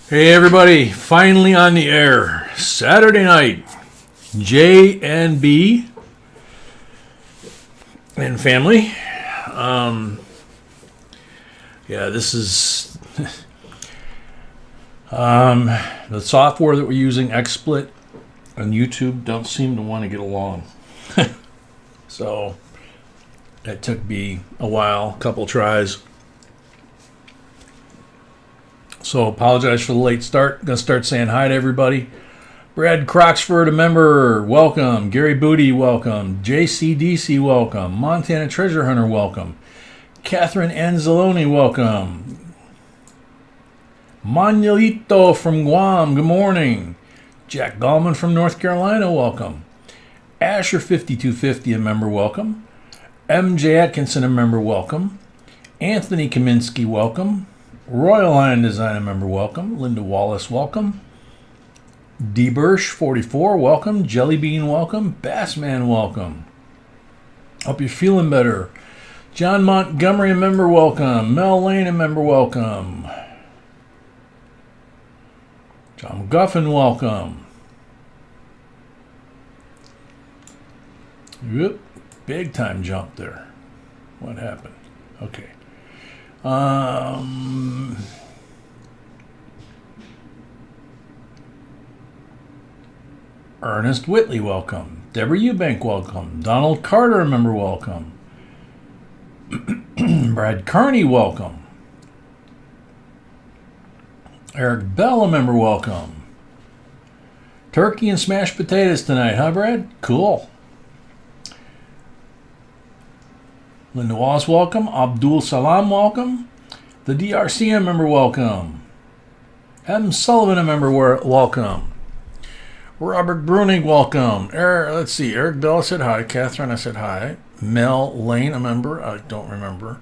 Hey everybody, finally on the air. Saturday night, J and B and family. This is the software that we're using, XSplit and YouTube, don't seem to want to get along. So that took me a while, a couple tries. So apologize for the late start. Gonna start saying hi to everybody. Brad Croxford, a member, welcome. Gary Booty, welcome. JCDC, welcome. Montana Treasure Hunter, welcome. Catherine Anzalone, welcome. Manuelito from Guam, good morning. Jack Gallman from North Carolina, welcome. Asher 5250, a member, welcome. MJ Atkinson, a member, welcome. Anthony Kaminsky, welcome. Royal Line Design, a member, welcome. Linda Wallace, welcome. D. Bursch, 44, welcome. Jellybean, welcome. Bassman, welcome. Hope you're feeling better. John Montgomery, a member, welcome. Mel Lane, a member, welcome. John Guffin, welcome. Whoop, big time jump there. What happened? Okay. Ernest Whitley, welcome. Deborah Eubank, welcome. Donald Carter, a member, welcome. Brad Carney, welcome. Eric Bell, a member, welcome. Turkey and smashed potatoes tonight, huh, Brad? Cool. Linda Wallace, welcome. Abdul Salam, welcome. The DRC, a member, welcome. M. Sullivan, a member, welcome. Robert Brunig, welcome. Let's see. Eric Bell said hi. Catherine, I said hi. Mel Lane, a member. I don't remember.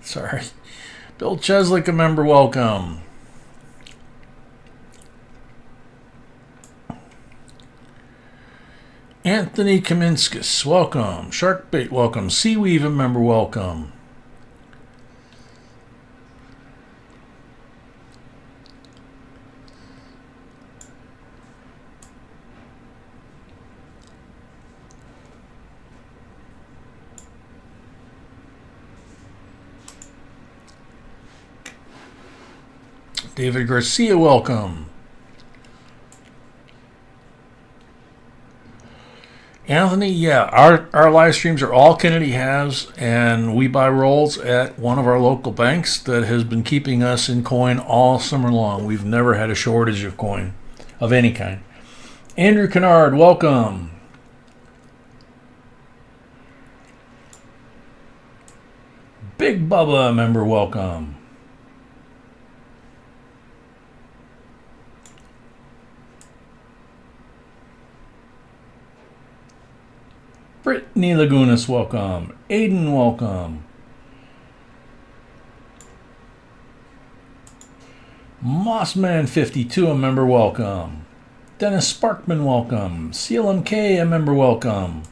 Sorry. Bill Cheslick, a member, welcome. Anthony Kaminskis, welcome. Sharkbait, welcome. Seaweave, a member, welcome. David Garcia, welcome. Anthony, yeah, our live streams are all Kennedy has, and we buy rolls at one of our local banks that has been keeping us in coin all summer long. We've never had a shortage of coin of any kind. Andrew Kennard, welcome. Big Bubba, member, welcome. Brittany Lagunas, welcome. Aiden, welcome. Mossman52, a member, welcome. Dennis Sparkman, welcome. CLMK, a member, welcome.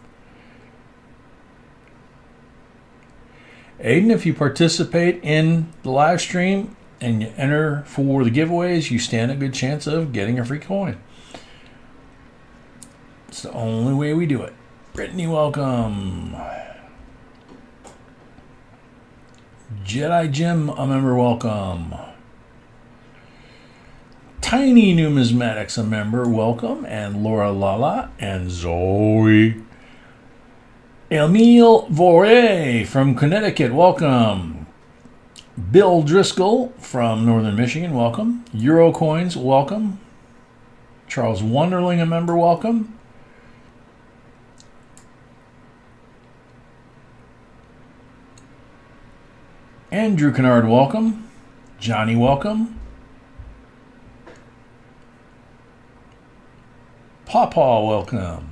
Aiden, if you participate in the live stream and you enter for the giveaways, you stand a good chance of getting a free coin. It's the only way we do it. Brittany, welcome. Jedi Jim, a member, welcome. Tiny Numismatics, a member, welcome. And Laura Lala and Zoe. Emile Vore from Connecticut, welcome. Bill Driscoll from Northern Michigan, welcome. Eurocoins, welcome. Charles Wonderling, a member, welcome. Andrew Kennard, welcome. Johnny, welcome. Pawpaw, welcome.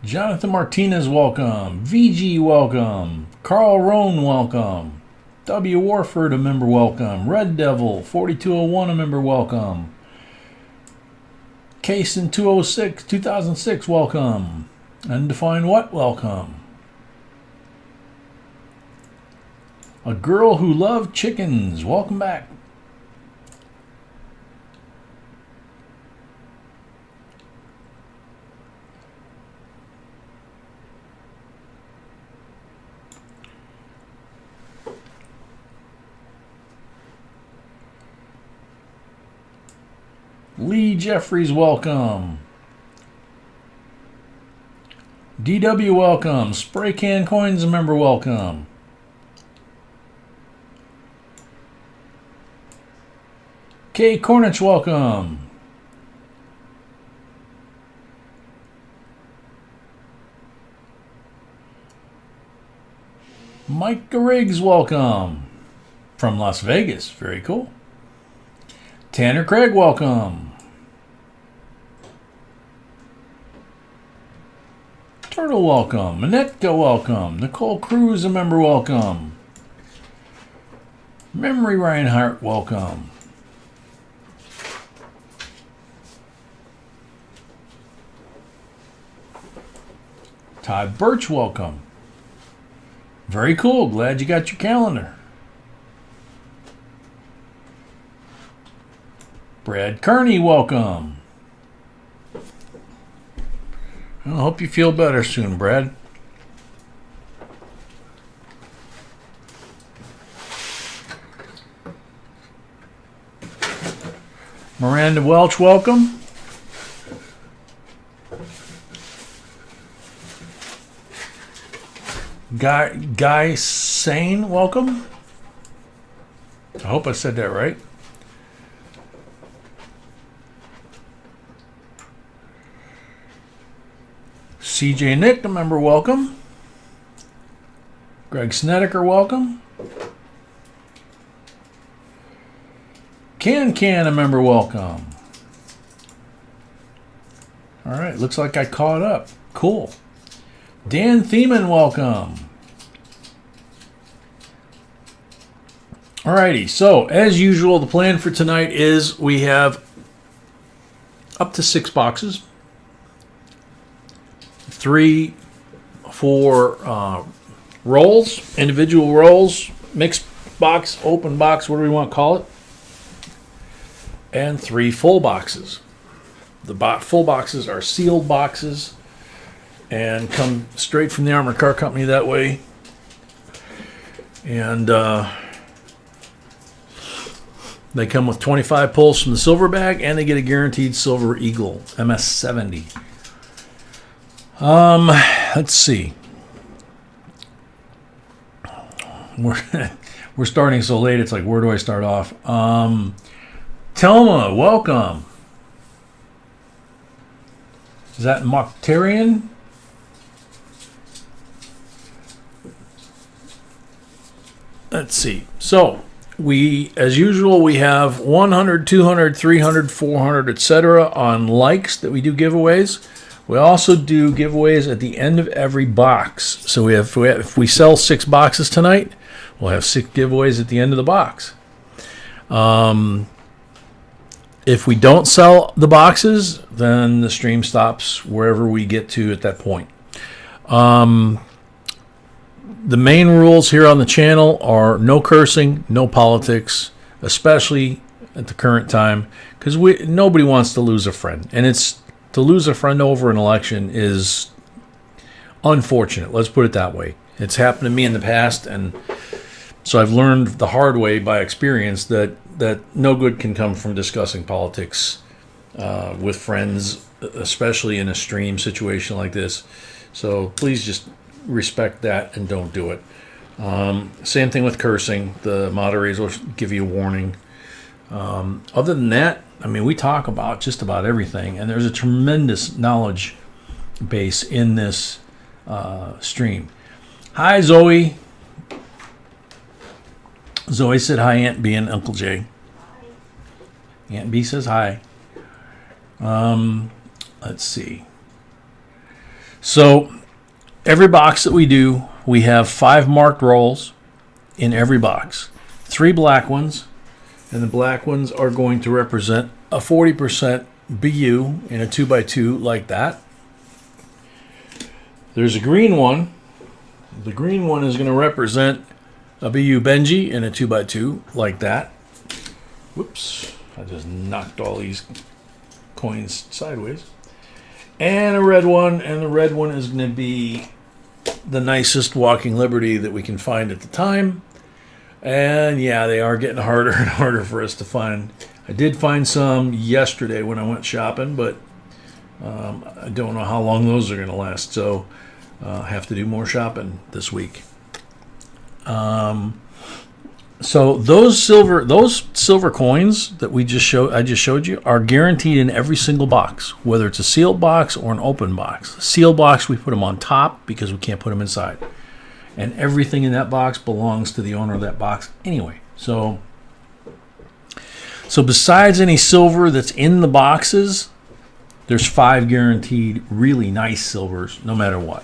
Jonathan Martinez, welcome. VG, welcome. Carl Rohn, welcome. W. Warford, a member, welcome. Red Devil, 4201, a member, welcome. Case in 2006, welcome. Undefined what? Welcome. A girl who loved chickens. Welcome back. Lee Jeffries, welcome. DW, welcome. Spray Can Coins, member, welcome. K. Cornich, welcome. Mike Riggs, welcome. From Las Vegas, very cool. Tanner Craig, welcome. Turtle, welcome. Manetka, welcome. Nicole Cruz, a member, welcome. Memory Reinhardt, welcome. Todd Birch, welcome. Very cool. Glad you got your calendar. Brad Kearney, welcome. I hope you feel better soon, Brad. Miranda Welch, welcome. Guy Sane, welcome. I hope I said that right. CJ Nick, a member, welcome. Greg Snedeker, welcome. Can, a member, welcome. All right, looks like I caught up. Cool. Dan Thiemann, welcome. All righty, so as usual, the plan for tonight is we have up to 6 boxes. 3 for rolls, individual rolls, mixed box, open box, what do we want to call it? And 3 full boxes. The full boxes are sealed boxes and come straight from the Armored Car Company that way. And they come with 25 pulls from the silver bag, and they get a guaranteed Silver Eagle MS-70. Let's see. We're starting so late. It's like, where do I start off? Telma, welcome. Is that Moctarian? Let's see. So we, as usual, we have 100, 200, 300, 400, etc. on likes that we do giveaways. We also do giveaways at the end of every box. So if we sell 6 boxes tonight, we'll have 6 giveaways at the end of the box. If we don't sell the boxes, then the stream stops wherever we get to at that point. The main rules here on the channel are no cursing, no politics, especially at the current time, because nobody wants to lose a friend. And to lose a friend over an election is unfortunate. Let's put it that way. It's happened to me in the past, and so I've learned the hard way by experience that no good can come from discussing politics with friends, especially in a stream situation like this. So please just respect that and don't do it. Same thing with cursing. The moderators will give you a warning. Other than that, I mean, we talk about just about everything, and there's a tremendous knowledge base in this stream. Hi, Zoe. Zoe said hi, Aunt B and Uncle J. Hi. Aunt B says hi. Let's see. So every box that we do, we have 5 marked rolls in every box. 3 black ones, and the black ones are going to represent a 40% BU in a 2x2 like that. There's a green one. The green one is going to represent A BU Benji in a 2x2 like that. Whoops. I just knocked all these coins sideways. And a red one. And the red one is going to be the nicest Walking Liberty that we can find at the time. And yeah, they are getting harder and harder for us to find. I did find some yesterday when I went shopping, but I don't know how long those are going to last. So I have to do more shopping this week. So those silver coins that I just showed you are guaranteed in every single box, whether it's a sealed box or an open box. A sealed box, we put them on top because we can't put them inside. And everything in that box belongs to the owner of that box anyway. So besides any silver that's in the boxes, there's 5 guaranteed really nice silvers, no matter what.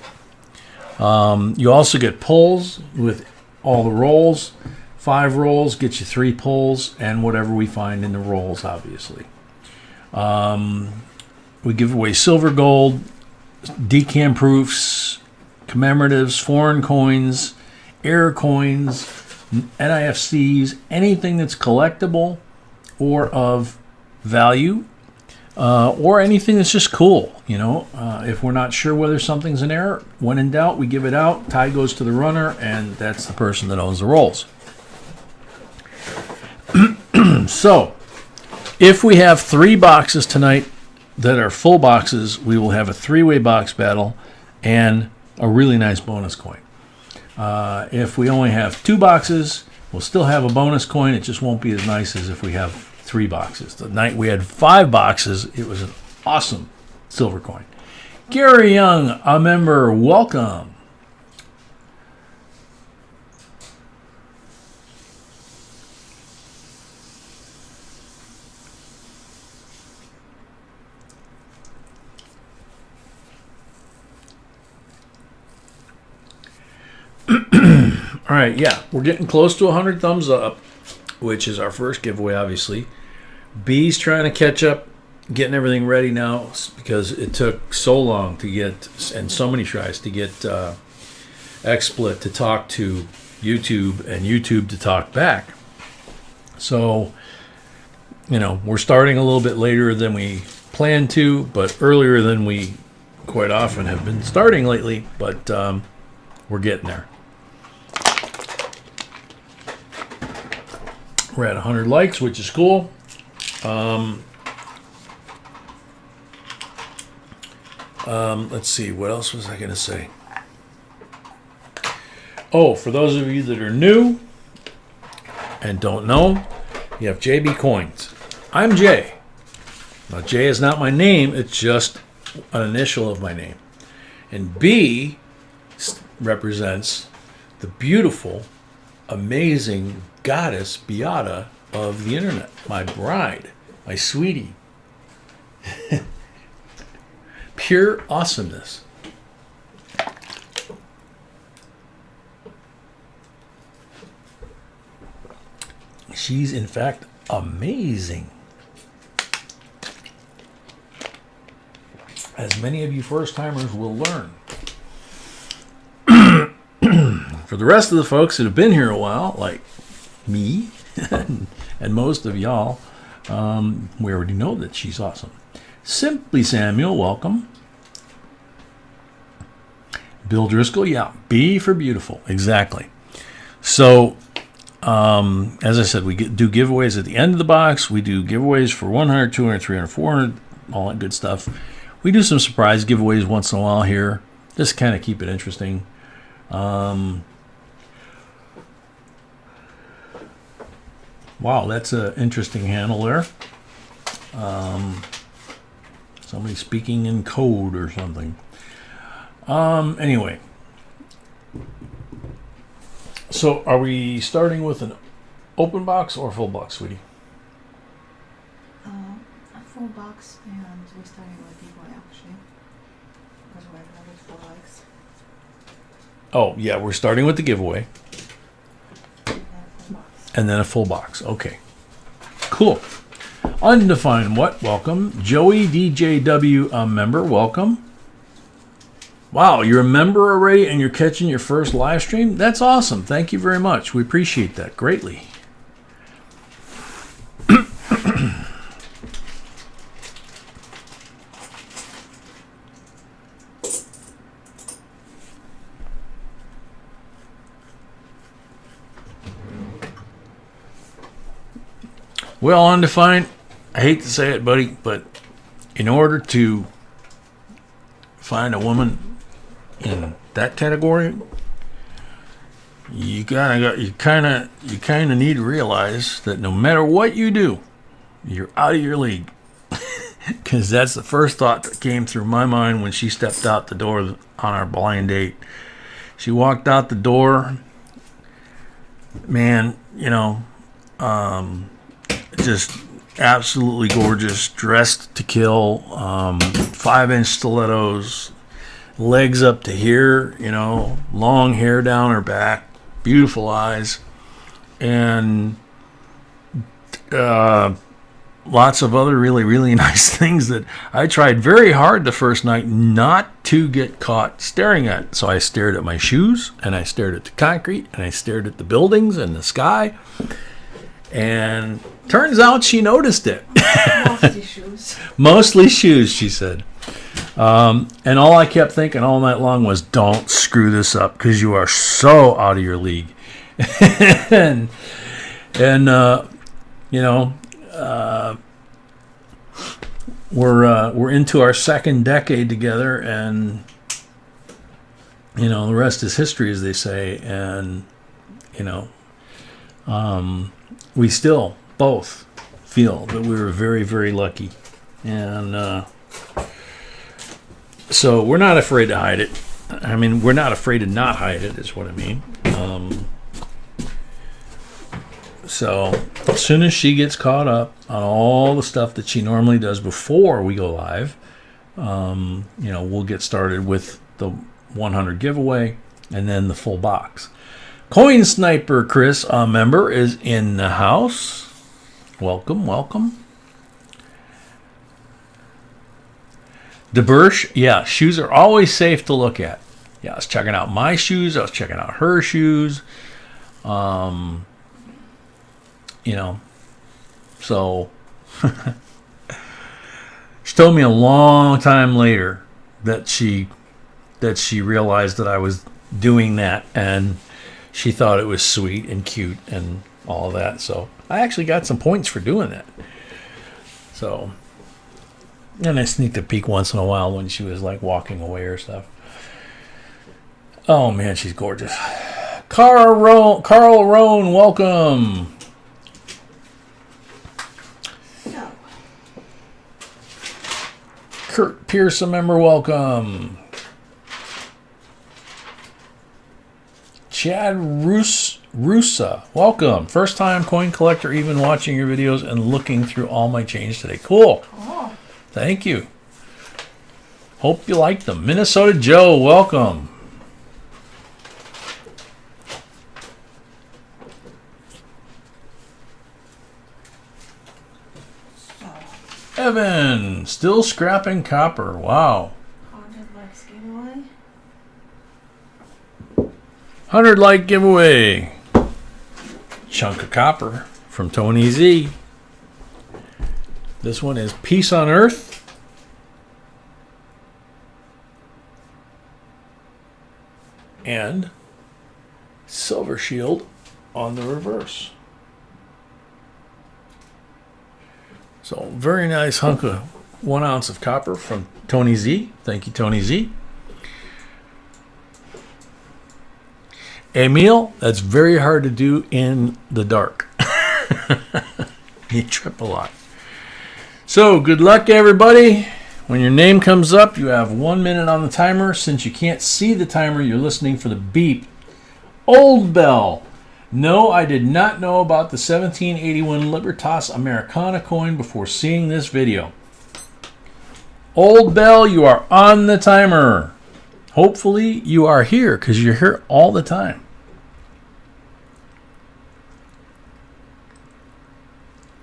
You also get pulls with all the rolls. 5 rolls gets you 3 pulls and whatever we find in the rolls, obviously. We give away silver, gold, decam proofs, commemoratives, foreign coins, error coins, NIFCs, anything that's collectible or of value, or anything that's just cool. If we're not sure whether something's an error, when in doubt, we give it out. Tie goes to the runner, and that's the person that owns the rolls. So, if we have 3 boxes tonight that are full boxes, we will have a 3-way box battle and a really nice bonus coin. If we only have 2 boxes, we'll still have a bonus coin. It just won't be as nice as if we have 3 boxes. The night we had 5 boxes, it was an awesome silver coin. Gary Young, a member, welcome. All right, yeah, we're getting close to 100 thumbs up, which is our first giveaway, obviously. B's trying to catch up, getting everything ready now because it took so long to get, and so many tries to get XSplit to talk to YouTube and YouTube to talk back. So, we're starting a little bit later than we planned to, but earlier than we quite often have been starting lately, but we're getting there. We're at 100 likes, which is cool. Let's see, what else was I going to say? Oh, for those of you that are new and don't know, you have JB Coins. I'm Jay. Now, Jay is not my name, it's just an initial of my name. And B represents the beautiful, amazing goddess Beata of the internet, my bride, my sweetie. Pure awesomeness. She's in fact amazing. As many of you first timers will learn. For the rest of the folks that have been here a while, like me and most of y'all, we already know that she's awesome. Simply Samuel, welcome. Bill Driscoll, yeah, B for beautiful, exactly. So, as I said, we do giveaways at the end of the box. We do giveaways for 100, 200, 300, 400, all that good stuff. We do some surprise giveaways once in a while here, just kind of keep it interesting. Wow, that's an interesting handle there. Somebody speaking in code or something. Anyway. So are we starting with an open box or full box, sweetie? A full box, and we're starting with giveaway actually. Because we're another 4 likes. Oh, yeah, we're starting with the giveaway. And then a full box. Okay. Cool. Undefined what? Welcome. Joey DJW, a member. Welcome. Wow, you're a member already and you're catching your first live stream? That's awesome. Thank you very much. We appreciate that greatly. Well, undefined, I hate to say it, buddy, but in order to find a woman in that category, you kind of need to realize that no matter what you do, you're out of your league. Because that's the first thought that came through my mind when she stepped out the door on our blind date. She walked out the door, man, just absolutely gorgeous, dressed to kill, 5-inch stilettos, legs up to here, long hair down her back, beautiful eyes, and lots of other really, really nice things that I tried very hard the first night not to get caught staring at. So I stared at my shoes, and I stared at the concrete, and I stared at the buildings and the sky, and turns out she noticed it. Mostly shoes. Mostly shoes, she said. And all I kept thinking all night long was, don't screw this up because you are so out of your league. and we're into our second decade together, and the rest is history, as they say. And we still both feel that we were very, very lucky, and so we're not afraid to hide it. I mean, we're not afraid to not hide it, is what I mean. So as soon as she gets caught up on all the stuff that she normally does before we go live, we'll get started with the 100 giveaway and then the full box. Coin Sniper Chris, a member, is in the house. Welcome, welcome. DeBursch, yeah, shoes are always safe to look at. Yeah, I was checking out my shoes. I was checking out her shoes. So she told me a long time later that she realized that I was doing that, and she thought it was sweet and cute and all that. So I actually got some points for doing that. So, and I sneaked a peek once in a while when she was like walking away or stuff. Oh man, she's gorgeous. Carl Roan, welcome. So. Kurt Pierce, a member, welcome. Chad Rusa, welcome. First time coin collector, even watching your videos and looking through all my change today. Cool. Oh. Thank you. Hope you like them. Minnesota Joe, welcome. So. Evan, still scrapping copper. Wow. 100 likes giveaway. 100 like giveaway. Chunk of copper from Tony Z. This one is Peace on Earth. And Silver Shield on the reverse. So very nice hunk of 1 ounce of copper from Tony Z. Thank you, Tony Z. Emil, that's very hard to do in the dark. You trip a lot. So good luck, everybody. When your name comes up, you have 1 minute on the timer. Since you can't see the timer, you're listening for the beep. Old Bell. No, I did not know about the 1781 Libertas Americana coin before seeing this video. Old Bell, you are on the timer. Hopefully you are here because you're here all the time.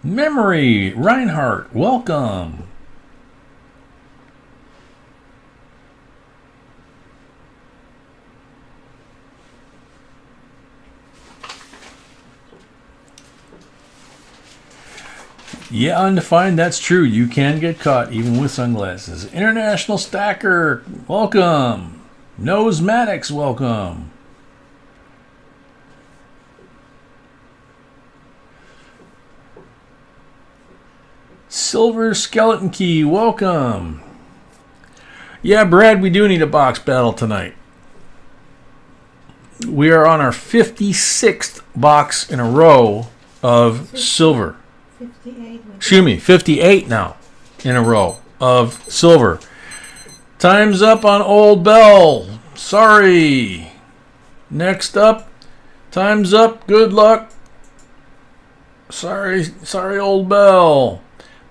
Memory, Reinhardt, welcome. Yeah, undefined, that's true. You can get caught even with sunglasses. International Stacker, welcome. Nose Maddox, welcome. Silver Skeleton Key, welcome. Yeah, Brad, we do need a box battle tonight. We are on our 56th box in a row of silver. 58. Excuse me, 58 now in a row of silver. Time's up on Old Bell. Sorry. Next up, time's up. Good luck. Sorry, Old Bell.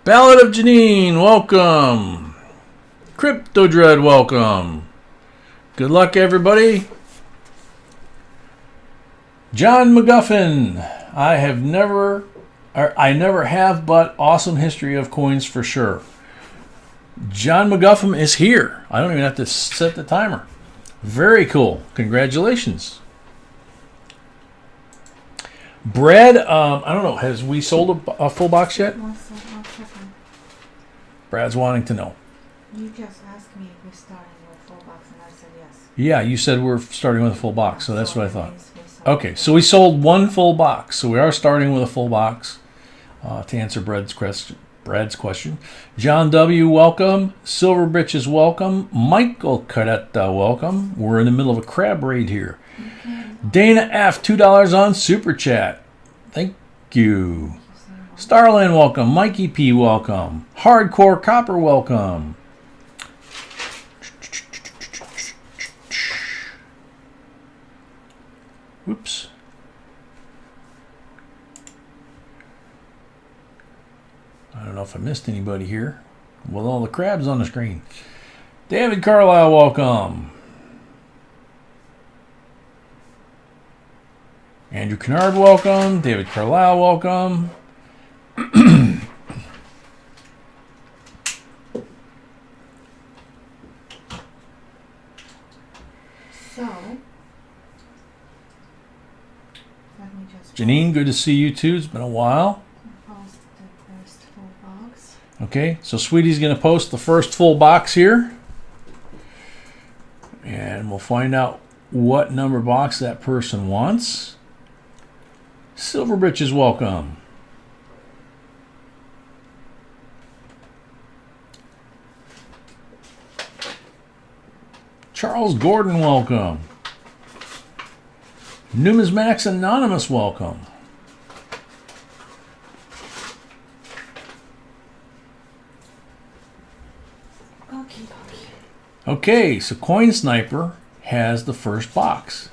Ballad of Janine, welcome. Crypto Dread, welcome. Good luck, everybody. John McGuffin. I never have, but awesome history of coins for sure. John McGuffin is here. I don't even have to set the timer. Very cool. Congratulations. Brad, I don't know. Has we sold a full box yet? One second. Brad's wanting to know. You just asked me if we're starting with full box, and I said yes. Yeah, you said we're starting with a full box, so that's what I that thought. means we sold Okay, it. so we sold one full box. So we are starting with a full box to answer Brad's question. John W., welcome. Silver Britches, welcome. Michael Caretta, welcome. We're in the middle of a crab raid here. Okay. Dana F., $2 on Super Chat. Thank you. Starland, welcome. Mikey P., welcome. Hardcore Copper, welcome. Whoops. I don't know if I missed anybody here. With all the crabs on the screen. David Carlisle, welcome. Andrew Kennard, welcome. David Carlisle, welcome. So, let me just Janine, good to see you too. It's been a while. post the first full box. Okay, so Sweetie's going to post the first full box here. And we'll find out what number box that person wants. Silver Britches, welcome. Charles Gordon, welcome. Numismatics Anonymous, welcome. Okay. Okay, so Coin Sniper has the first box.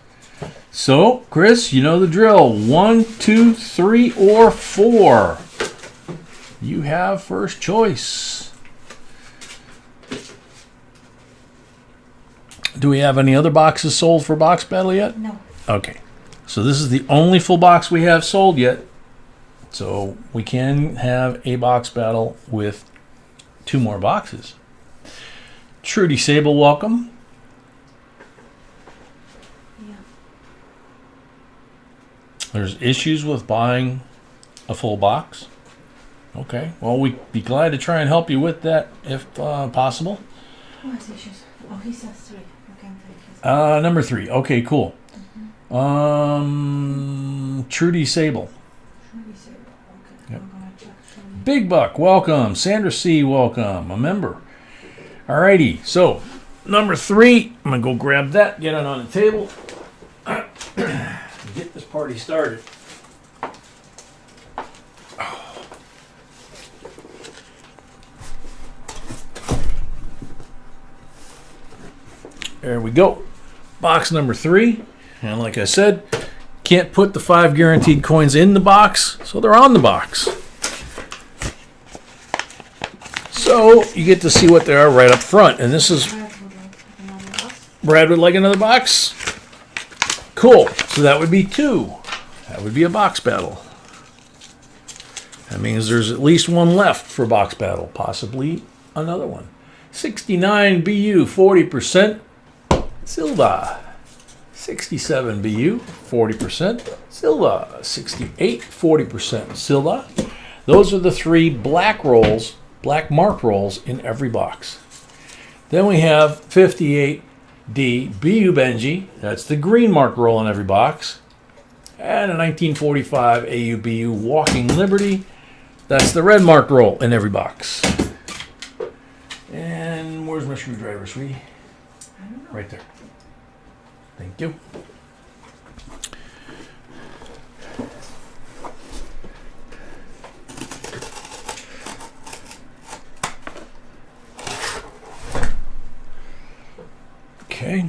So, Chris, you know the drill. 1, 2, 3, or 4. You have first choice. Do we have any other boxes sold for Box Battle yet? No. Okay. So this is the only full box we have sold yet. So we can have a Box Battle with 2 more boxes. Trudy Sable, welcome. Yeah. There's issues with buying a full box. Okay. Well, we'd be glad to try and help you with that if possible. What issues? Oh, he says 3. You can take his. Number 3. Okay, cool. Trudy Sable. Trudy Sable. Okay. Yep. I'm gonna check Trudy. Big Buck, welcome. Sandra C, welcome. A member. Alrighty, so number 3, I'm gonna go grab that, get it on the table, get this party started. There we go. Box number 3, and like I said, can't put the 5 guaranteed coins in the box, so they're on the box. So you get to see what they are right up front. And this is Brad would like another box. Brad would like another box. Cool. So that would be 2. That would be a box battle. That means there's at least 1 left for box battle. Possibly another one. 69 BU, 40%. Silva. 67 BU, 40%. Silva. 68, 40%. Silva. Those are the 3 black rolls, black mark rolls in every box. Then we have 58D BU Benji. That's the green mark roll in every box. And a 1945 AUBU Walking Liberty. That's the red mark roll in every box. And where's my screwdriver, sweetie? Right there. Thank you. Okay.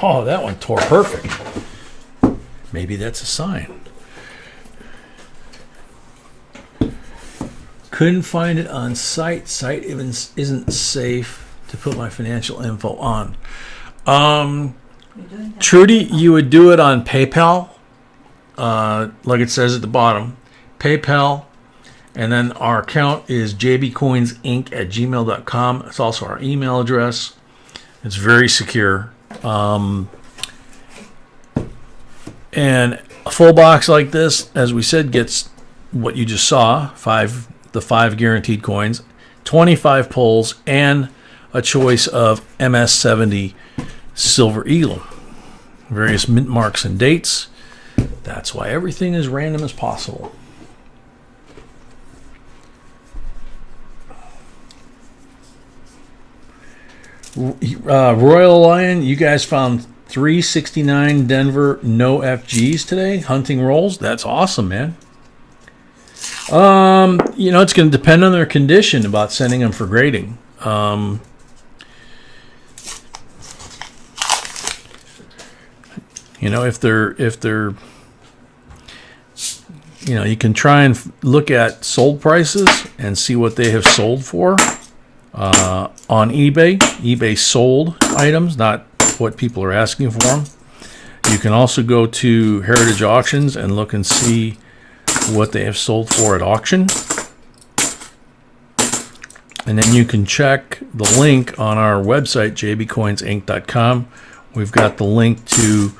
Oh, that one tore perfect. Maybe that's a sign. Couldn't find it on site. Site even isn't safe to put my financial info on. Trudy, you would do it on PayPal, like it says at the bottom. PayPal, and then our account is JBCOINSINC@gmail.com. It's also our email address. It's very secure. And a full box like this, as we said, gets what you just saw, the 5 guaranteed coins, 25 pulls, and a choice of MS70 Silver Eagle. Various mint marks and dates. That's why everything is random as possible. Royal Lion, you guys found 369 Denver no FGs today, hunting rolls. That's awesome, man. It's going to depend on their condition about sending them for grading. If they're you can try and look at sold prices and see what they have sold for on eBay. eBay sold items, not what people are asking for them. You can also go to Heritage Auctions and look and see what they have sold for at auction. And then you can check the link on our website, jbcoinsinc.com. We've got the link to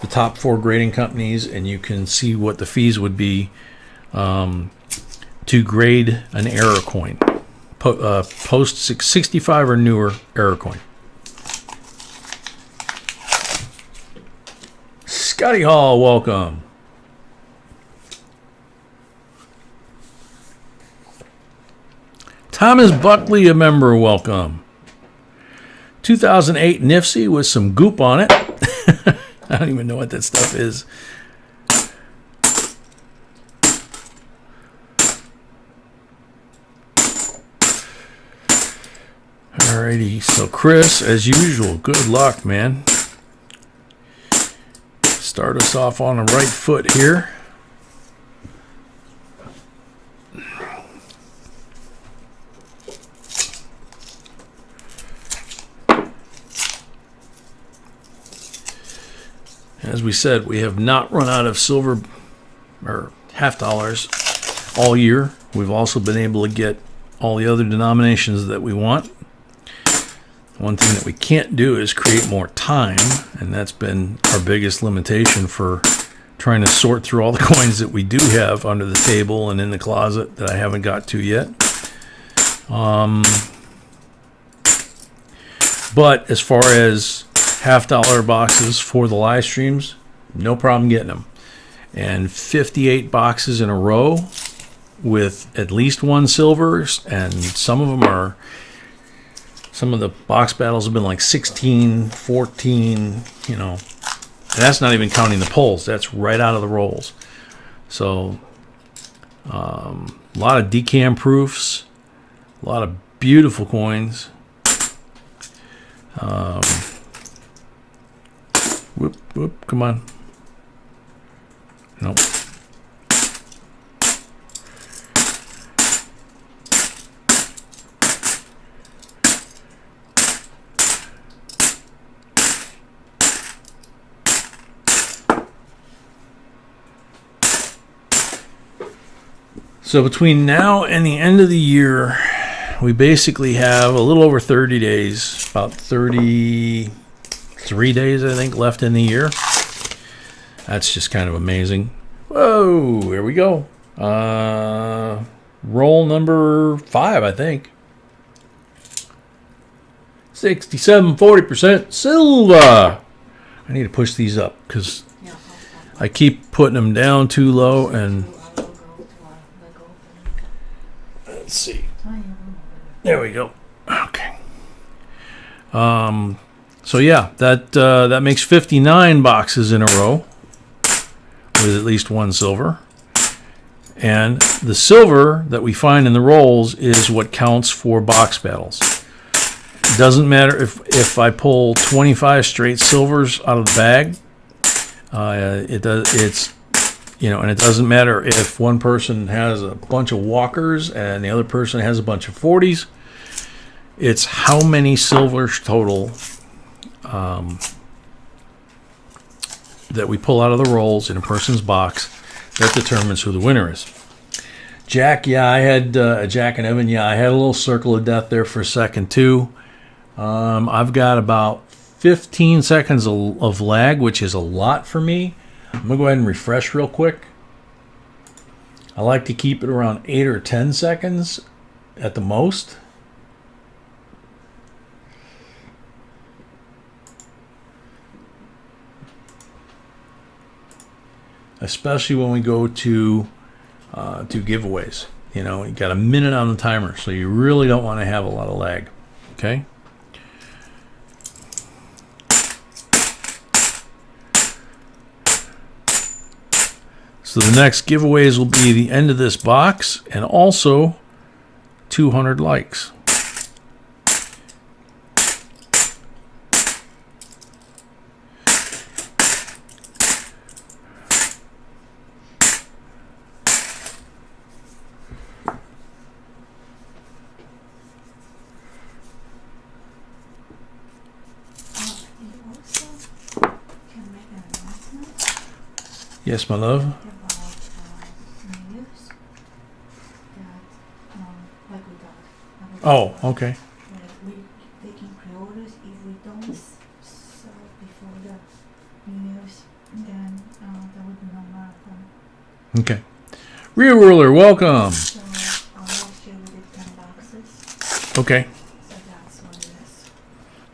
the top 4 grading companies, and you can see what the fees would be to grade an error coin. Post 65 or newer error coin. Scotty Hall, welcome. Thomas Buckley, a member, welcome. 2008 Nifty with some goop on it. I don't even know what that stuff is. Alrighty, so Chris, as usual, good luck, man. Start us off on the right foot here. As we said, we have not run out of silver or $half all year. We've also been able to get all the other denominations that we want. One thing that we can't do is create more time, and that's been our biggest limitation for trying to sort through all the coins that we do have under the table and in the closet that I haven't got to yet. But as far as $half boxes for the live streams, no problem getting them. And 58 boxes in a row with at least 1 silver, and some of the box battles have been like 16, 14, and that's not even counting the pulls. That's right out of the rolls. So a lot of decam proofs, a lot of beautiful coins. Whoop, come on. Nope. So between now and the end of the year, we basically have a little over 30 days, about 33 days, I think, left in the year. That's just kind of amazing. Whoa, here we go. Roll number 5, I think. 67.40% silver. I need to push these up because I keep putting them down too low. And let's see. There we go. Okay. So yeah, that makes 59 boxes in a row with at least one silver. And the silver that we find in the rolls is what counts for box battles. It doesn't matter if I pull 25 straight silvers out of the bag. And it doesn't matter if one person has a bunch of walkers and the other person has a bunch of 40s. It's how many silvers total that we pull out of the rolls in a person's box that determines who the winner is. Jack, yeah, I had Jack and Evan, yeah, I had a little circle of death there for a second too. I've got about 15 seconds of lag, which is a lot for me. I'm going to go ahead and refresh real quick. I like to keep it around 8 or 10 seconds at the most. Especially when we go to giveaways. You know, you got a minute on the timer, so you really don't want to have a lot of lag. Okay? So the next giveaways will be the end of this box and also 200 likes. Yes, my love. Oh, okay. They can pre-orders if we don't sell before the New Year's, then there would be no marathon. Okay. Real Ruler, welcome. So last year we did 10 boxes. Okay. So that's what it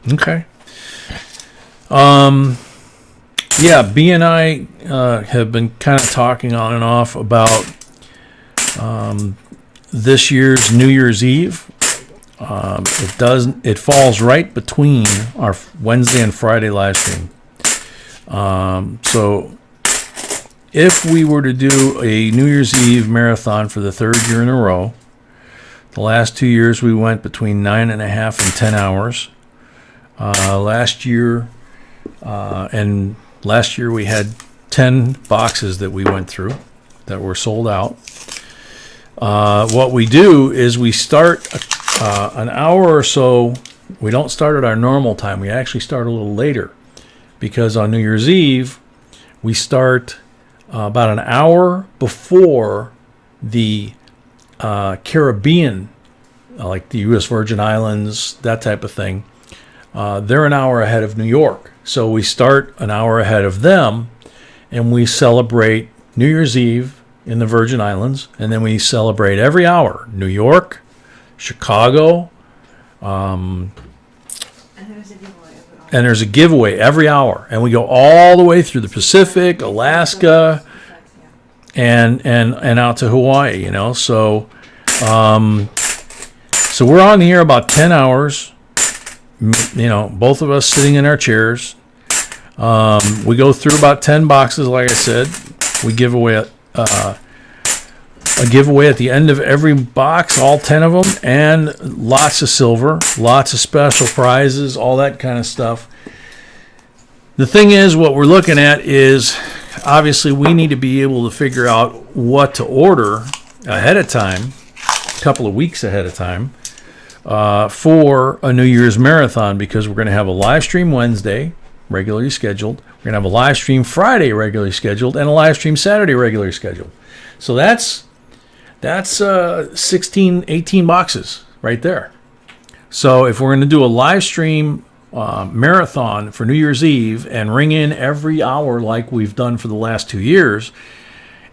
is. Okay. Yeah, B and I have been kind of talking on and off about this year's New Year's Eve. It falls right between our Wednesday and Friday live stream. So if we were to do a New Year's Eve marathon for the 3rd year in a row, the last 2 years we went between 9.5 and 10 hours. Last year we had 10 boxes that we went through that were sold out. What we do is we start an hour or so. We don't start at our normal time. We actually start a little later because on New Year's Eve we start about an hour before the Caribbean, like the U.S. Virgin Islands, that type of thing. They're an hour ahead of New York. So we start an hour ahead of them, and we celebrate New Year's Eve in the Virgin Islands, and then we celebrate every hour. New York, Chicago, and there's a giveaway every hour. And we go all the way through the Pacific, Alaska, and out to Hawaii, you know. So we're on here about 10 hours. You know, both of us sitting in our chairs. We go through about 10 boxes, like I said. We give away a giveaway at the end of every box, all 10 of them, and lots of silver, lots of special prizes, all that kind of stuff. The thing is, what we're looking at is, obviously, we need to be able to figure out what to order ahead of time, a couple of weeks ahead of time, for a New Year's marathon, because we're going to have a live stream Wednesday, regularly scheduled. We're going to have a live stream Friday, regularly scheduled, and a live stream Saturday, regularly scheduled. So that's 16, 18 boxes right there. So if we're going to do a live stream marathon for New Year's Eve and ring in every hour like we've done for the last 2 years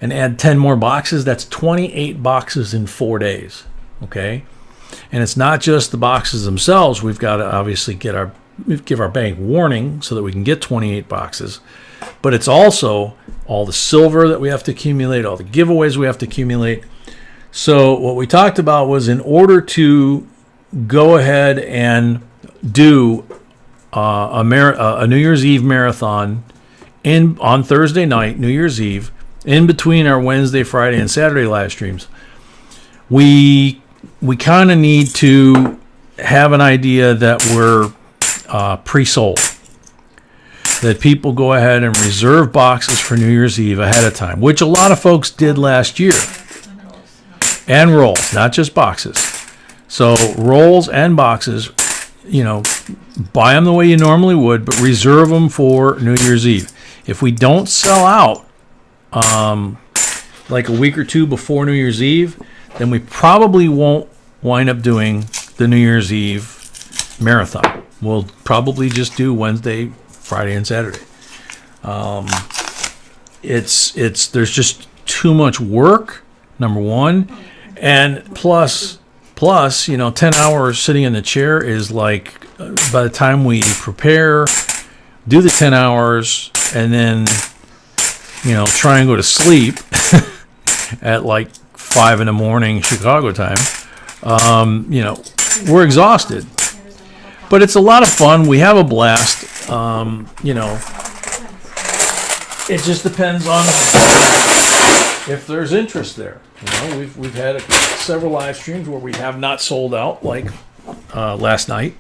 and add 10 more boxes, that's 28 boxes in 4 days. Okay? And it's not just the boxes themselves. We've got to obviously give our bank warning so that we can get 28 boxes. But it's also all the silver that we have to accumulate, all the giveaways we have to accumulate. So what we talked about was, in order to go ahead and do a New Year's Eve marathon on Thursday night, New Year's Eve, in between our Wednesday, Friday, and Saturday live streams, we kind of need to have an idea that we're pre-sold. That people go ahead and reserve boxes for New Year's Eve ahead of time, which a lot of folks did last year. And rolls, not just boxes. So rolls and boxes, buy them the way you normally would, but reserve them for New Year's Eve. If we don't sell out like a week or two before New Year's Eve, then we probably won't wind up doing the New Year's Eve marathon. We'll probably just do Wednesday, Friday, and Saturday. There's just too much work, number one, and plus 10 hours sitting in the chair is like, by the time we prepare, do the 10 hours, and then try and go to sleep at like 5 a.m. Chicago time, we're exhausted. But it's a lot of fun. We have a blast. It just depends on if there's interest there. We've had several live streams where we have not sold out, like last night.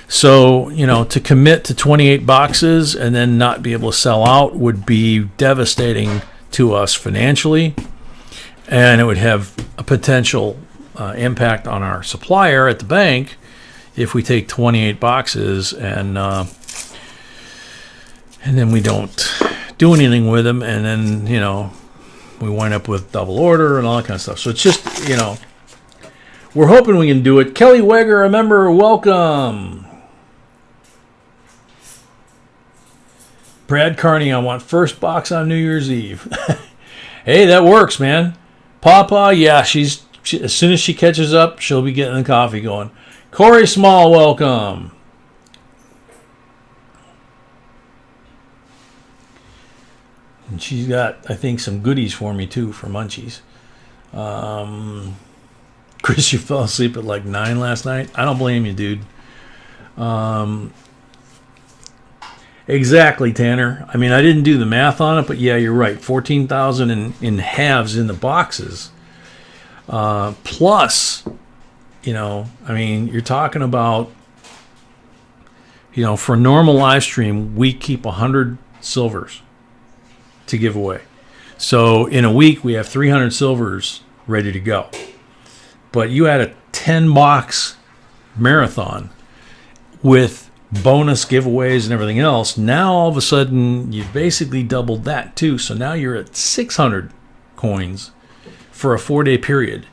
So, to commit to 28 boxes and then not be able to sell out would be devastating to us financially, and it would have a potential impact on our supplier at the bank if we take 28 boxes and then we don't do anything with them, and then we wind up with double order and all that kind of stuff. So it's just we're hoping we can do it. Kelly Weger, a member, welcome. Brad Carney, I want first box on New Year's Eve. Hey, that works, man. Papa, yeah, she as soon as she catches up, she'll be getting the coffee going. Corey Small, welcome. And she's got, I think, some goodies for me, too, for munchies. Chris, you fell asleep at like 9 last night. I don't blame you, dude. Exactly, Tanner. I mean, I didn't do the math on it, but yeah, you're right. 14,000 in halves in the boxes. Plus, you're talking about, for a normal live stream, we keep 100 silvers to give away. So in a week, we have 300 silvers ready to go. But you had a 10-box marathon with bonus giveaways and everything else. Now, all of a sudden, you've basically doubled that, too. So now you're at 600 coins for a 4-day period.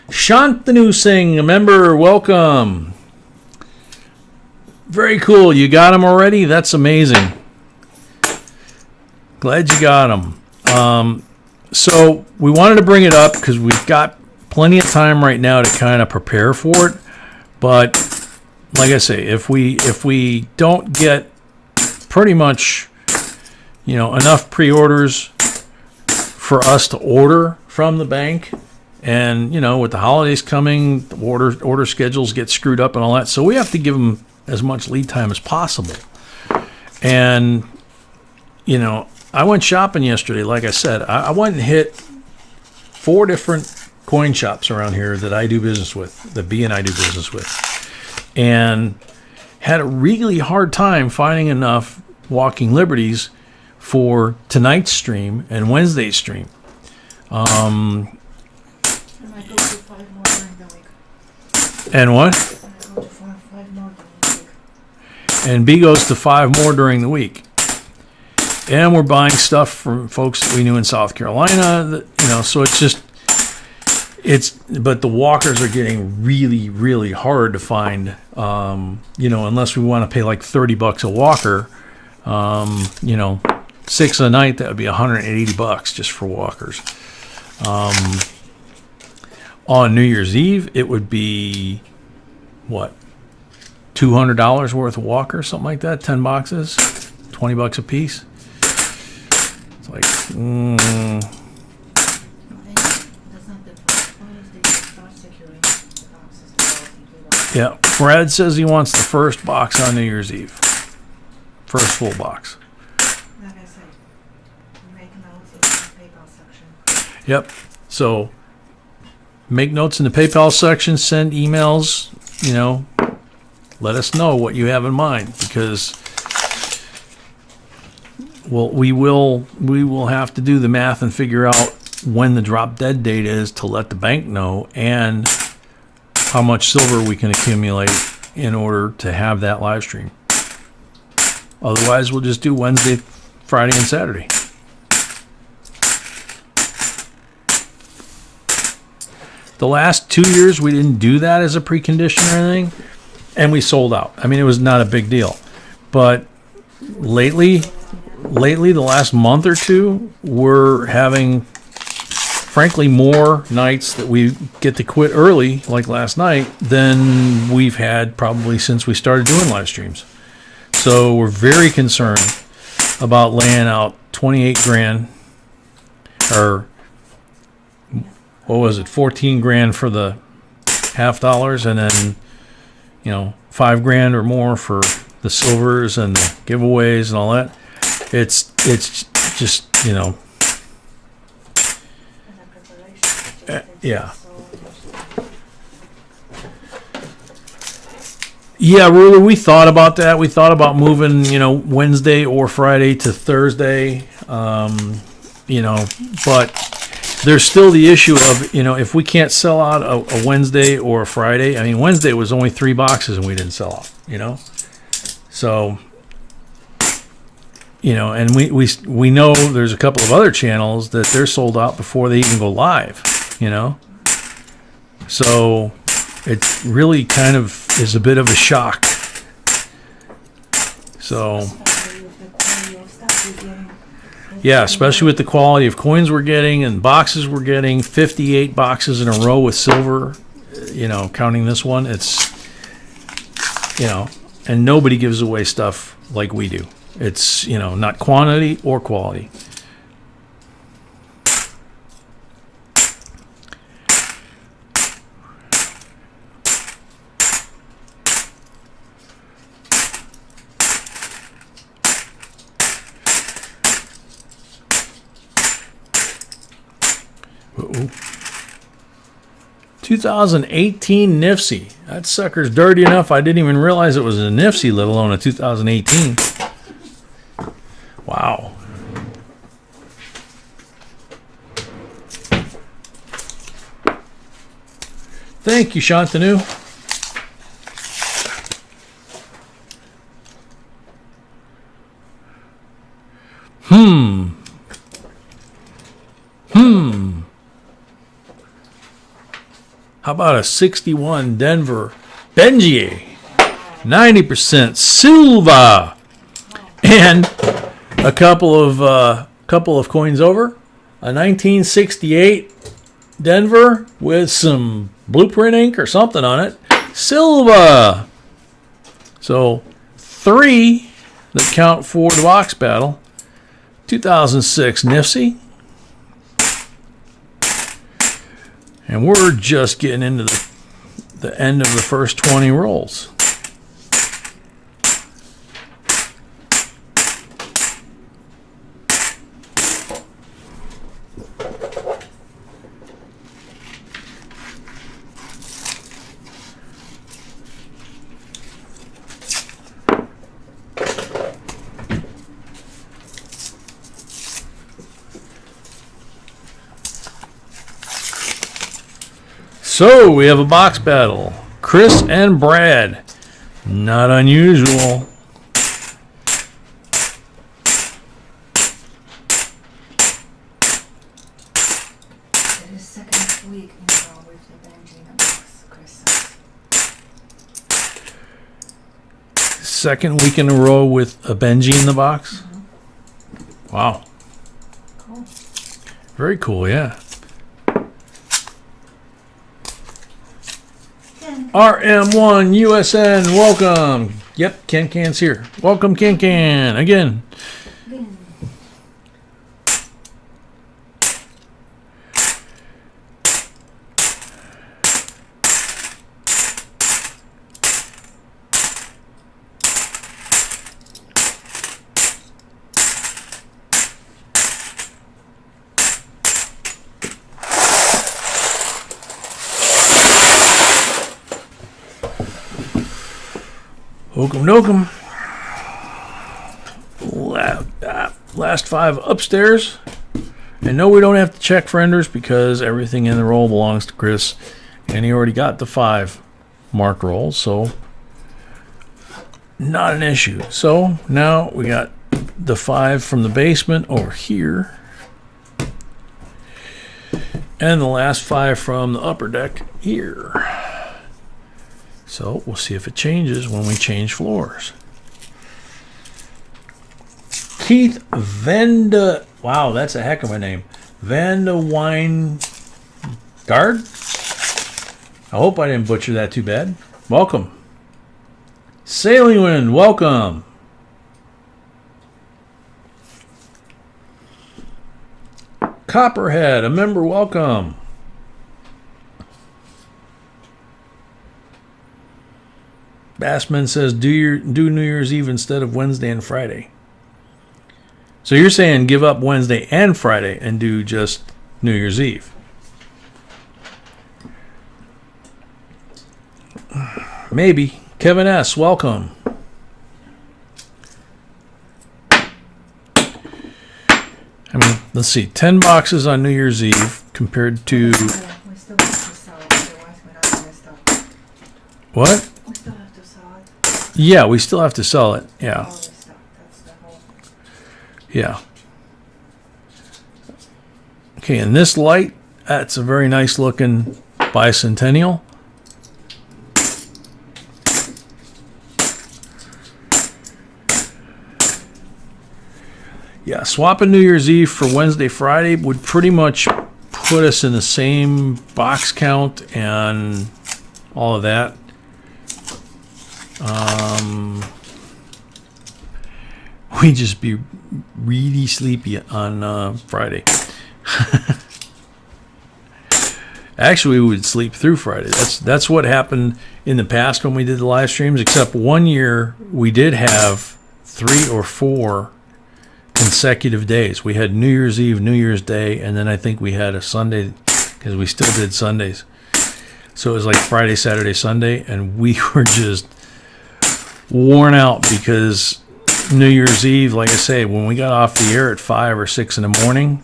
Shantanu Singh, a member, welcome. Very cool. You got them already? That's amazing. Glad you got them. So we wanted to bring it up because we've got plenty of time right now to kind of prepare for it. But like I say, if we don't get pretty much enough pre-orders for us to order from the bank, and with the holidays coming, the order schedules get screwed up and all that, so we have to give them as much lead time as possible. And I went shopping yesterday. Like I said, I went and hit 4 different coin shops around here that I do business with, that B and I do business with, and had a really hard time finding enough Walking Liberties for tonight's stream and Wednesday's stream. I might go to 5 more during the week. And what? I go to 5 more during the week. And B goes to 5 more during the week. And we're buying stuff from folks that we knew in South Carolina. So it's just, but the walkers are getting really, really hard to find. Unless we want to pay like $30 a walker, 6 a night, that would be $180 just for walkers. On New Year's Eve, it would be what, $200 worth of walkers, something like that. 10 boxes, $20 a piece. It's like, That's not the point is they start securing the boxes. yeah. Brad says he wants the first box on New Year's Eve. First full box. Like I said, make notes in the PayPal section. Yep. So make notes in the PayPal section, send emails, let us know what you have in mind, because we will have to do the math and figure out when the drop dead date is to let the bank know, and how much silver we can accumulate in order to have that live stream. Otherwise, we'll just do Wednesday, Friday, and Saturday. The last 2 years, we didn't do that as a precondition or anything, and we sold out. I mean, it was not a big deal. But lately, the last month or two, we're having, frankly, more nights that we get to quit early, like last night, than we've had probably since we started doing live streams. So we're very concerned about laying out 28 grand, or what was it, 14 grand for the $half, and then, $5 grand or more for the silvers and the giveaways and all that. It's just, yeah. Yeah, really, we thought about that. We thought about moving, Wednesday or Friday to Thursday, but there's still the issue of, if we can't sell out a Wednesday or a Friday. I mean, Wednesday was only 3 boxes and we didn't sell out, So, and we know there's a couple of other channels that they're sold out before they even go live, So it really kind of is a bit of a shock. So, yeah, especially with the quality of coins we're getting and boxes we're getting. 58 boxes in a row with silver, counting this one. It's, and nobody gives away stuff like we do. It's, not quantity or quality. Uh-oh. 2018 Nifsy. That sucker's dirty enough I didn't even realize it was a Nifsy, let alone a 2018. Wow. Thank you, Shantanu. How about a 61 Denver Benji? 90% silver. And a couple of coins over. A 1968 Denver with some blueprint ink or something on it. Silver. So 3 that count for the box battle. 2006 Nifsy. And we're just getting into the end of the first 20 rolls. So we have a box battle. Chris and Brad. Not unusual. It is second week in a row with the Benji in a box, Chris. Second week in a row with a Benji in the box. Wow. Cool. Very cool, yeah. RM1 USN, welcome. Yep, Can's here. Welcome, Can. Again. Again. Okum dokum. Last 5 upstairs. And no, we don't have to check for enders because everything in the roll belongs to Chris. And he already got the 5 marked rolls, so not an issue. So now we got the 5 from the basement over here. And the last 5 from the upper deck here. So we'll see if it changes when we change floors. Keith Vanda, wow, that's a heck of a name. Vanda Weingard. I hope I didn't butcher that too bad. Welcome. Sailing Wind, welcome. Copperhead, a member, welcome. Bassman says do New Year's Eve instead of Wednesday and Friday. So you're saying give up Wednesday and Friday and do just New Year's Eve. Maybe. Kevin S., welcome. I mean, let's see, 10 boxes on New Year's Eve compared to... We still have to sell it, otherwise we're not going to stop. What? We still have to sell it. Yeah, we still have to sell it. Yeah. All the stuff. That's the whole. Yeah. Okay, and this light, that's a very nice looking bicentennial. Yeah, swapping New Year's Eve for Wednesday, Friday would pretty much put us in the same box count and all of that. We'd just be really sleepy on Friday. Actually, we would sleep through Friday. That's what happened in the past when we did the live streams, except one year we did have 3 or 4 consecutive days. We had New Year's Eve, New Year's Day, and then I think we had a Sunday because we still did Sundays. So it was like Friday, Saturday, Sunday, and we were just worn out because New Year's Eve, like I say, when we got off the air at 5 or 6 in the morning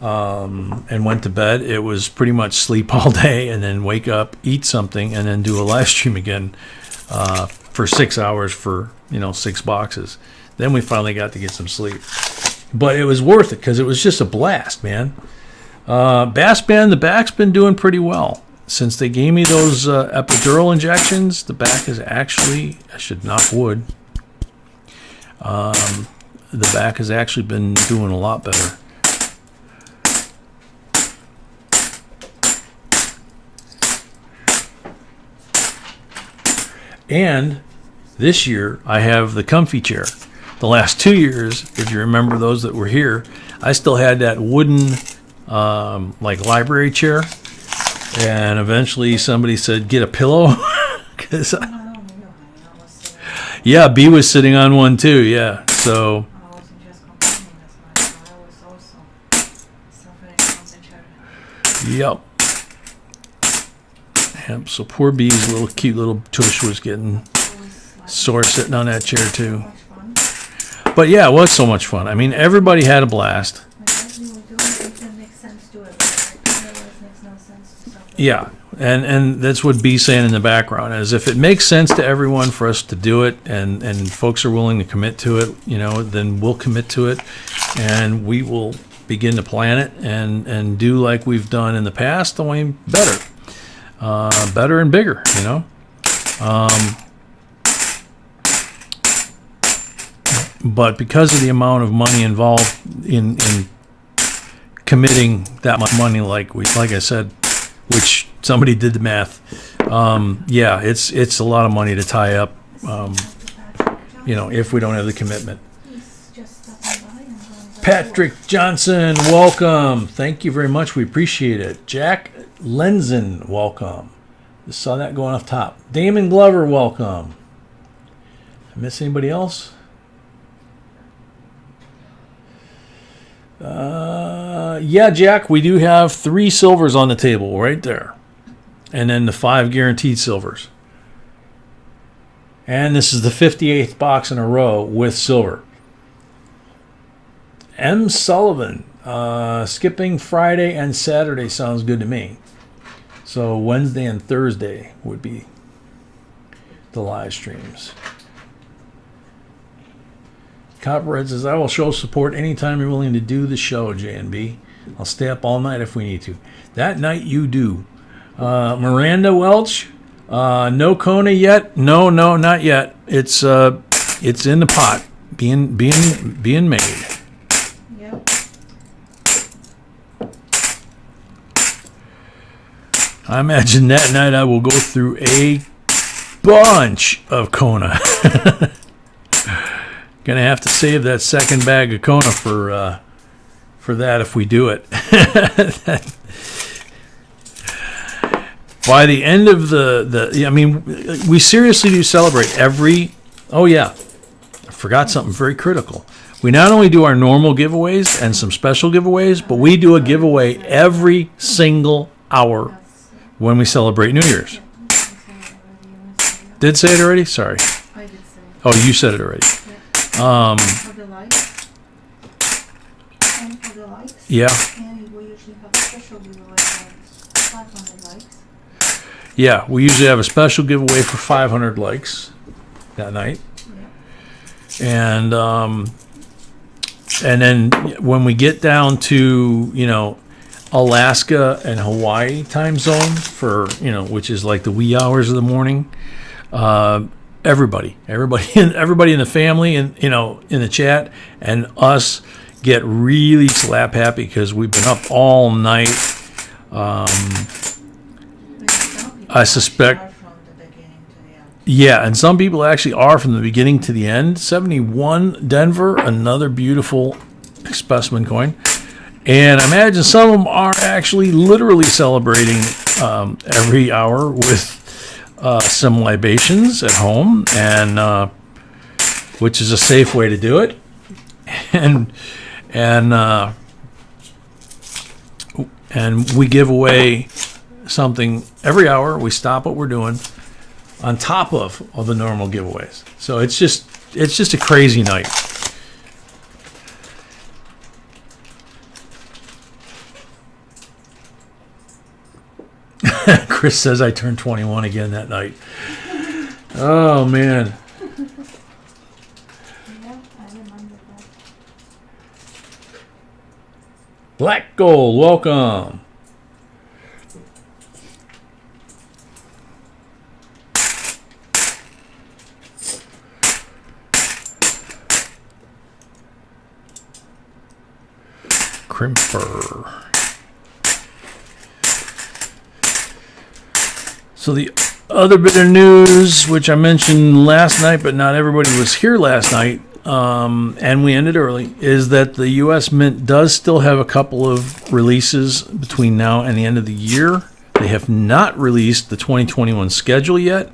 and went to bed, it was pretty much sleep all day and then wake up, eat something, and then do a live stream again for 6 hours for 6 boxes. Then we finally got to get some sleep. But it was worth it because it was just a blast, man. Bass Band, the back's been doing pretty well. Since they gave me those epidural injections, the back is actually, I should knock wood, the back has actually been doing a lot better. And this year, I have the comfy chair. The last 2 years, if you remember those that were here, I still had that wooden, like library chair. And eventually somebody said, get a pillow. Cause yeah, B was sitting on one too, yeah. So I wasn't just complaining as much, but I was also suffering from the Yep, so poor B's little cute little tush was getting sore sitting on that chair too. But yeah, it was so much fun. I mean, everybody had a blast. Yeah, and that's what B's saying in the background, is if it makes sense to everyone for us to do it and folks are willing to commit to it, then we'll commit to it and we will begin to plan it and do like we've done in the past, only better. Better and bigger, you know. But because of the amount of money involved in committing that much money, like I said, which somebody did the math, yeah, it's a lot of money to tie up, you know, if we don't have the commitment. He's just stopping by and going back. Patrick Johnson, welcome. Thank you very much. We appreciate it. Jack Lenzen, welcome. Just saw that going off top. Damon Glover, welcome. I miss anybody else? Yeah, Jack, we do have 3 silvers on the table right there. And then the 5 guaranteed silvers. And this is the 58th box in a row with silver. M. Sullivan, skipping Friday and Saturday sounds good to me. So Wednesday and Thursday would be the live streams. Copperhead says, I will show support anytime you're willing to do the show, JNB. I'll stay up all night if we need to. That night you do. Miranda Welch, no Kona yet? No, not yet. It's in the pot, being made. Yep. I imagine that night I will go through a bunch of Kona. Gonna have to save that second bag of Kona for that if we do it. By the end of I mean, we seriously do celebrate every. Oh yeah, I forgot something very critical. We not only do our normal giveaways and some special giveaways, but we do a giveaway every single hour when we celebrate New Year's. Did say it already? Sorry. I did say. Oh, you said it already. For the likes. And for the likes. Yeah. And we usually have a special giveaway for 500 likes. Yeah, we usually have a special giveaway for 500 likes that night. Yeah. And then when we get down to, you know, Alaska and Hawaii time zone for, you know, which is like the wee hours of the morning, everybody in the family and, you know, in the chat and us get really slap happy because we've been up all night. I suspect, From the beginning to the end. yeah, and some people actually are from the beginning to the end. 71 Denver, another beautiful specimen coin. And I imagine some of them are actually literally celebrating every hour with some libations at home, and which is a safe way to do it. And we give away something every hour. We stop what we're doing on top of all the normal giveaways. So it's just a crazy night. Chris says I turned 21 again that night. Oh man. Yeah, I remember that. Black Gold, welcome. Crimper. So the other bit of news, which I mentioned last night, but not everybody was here last night, and we ended early, is that the U.S. Mint does still have a couple of releases between now and the end of the year. They have not released the 2021 schedule yet,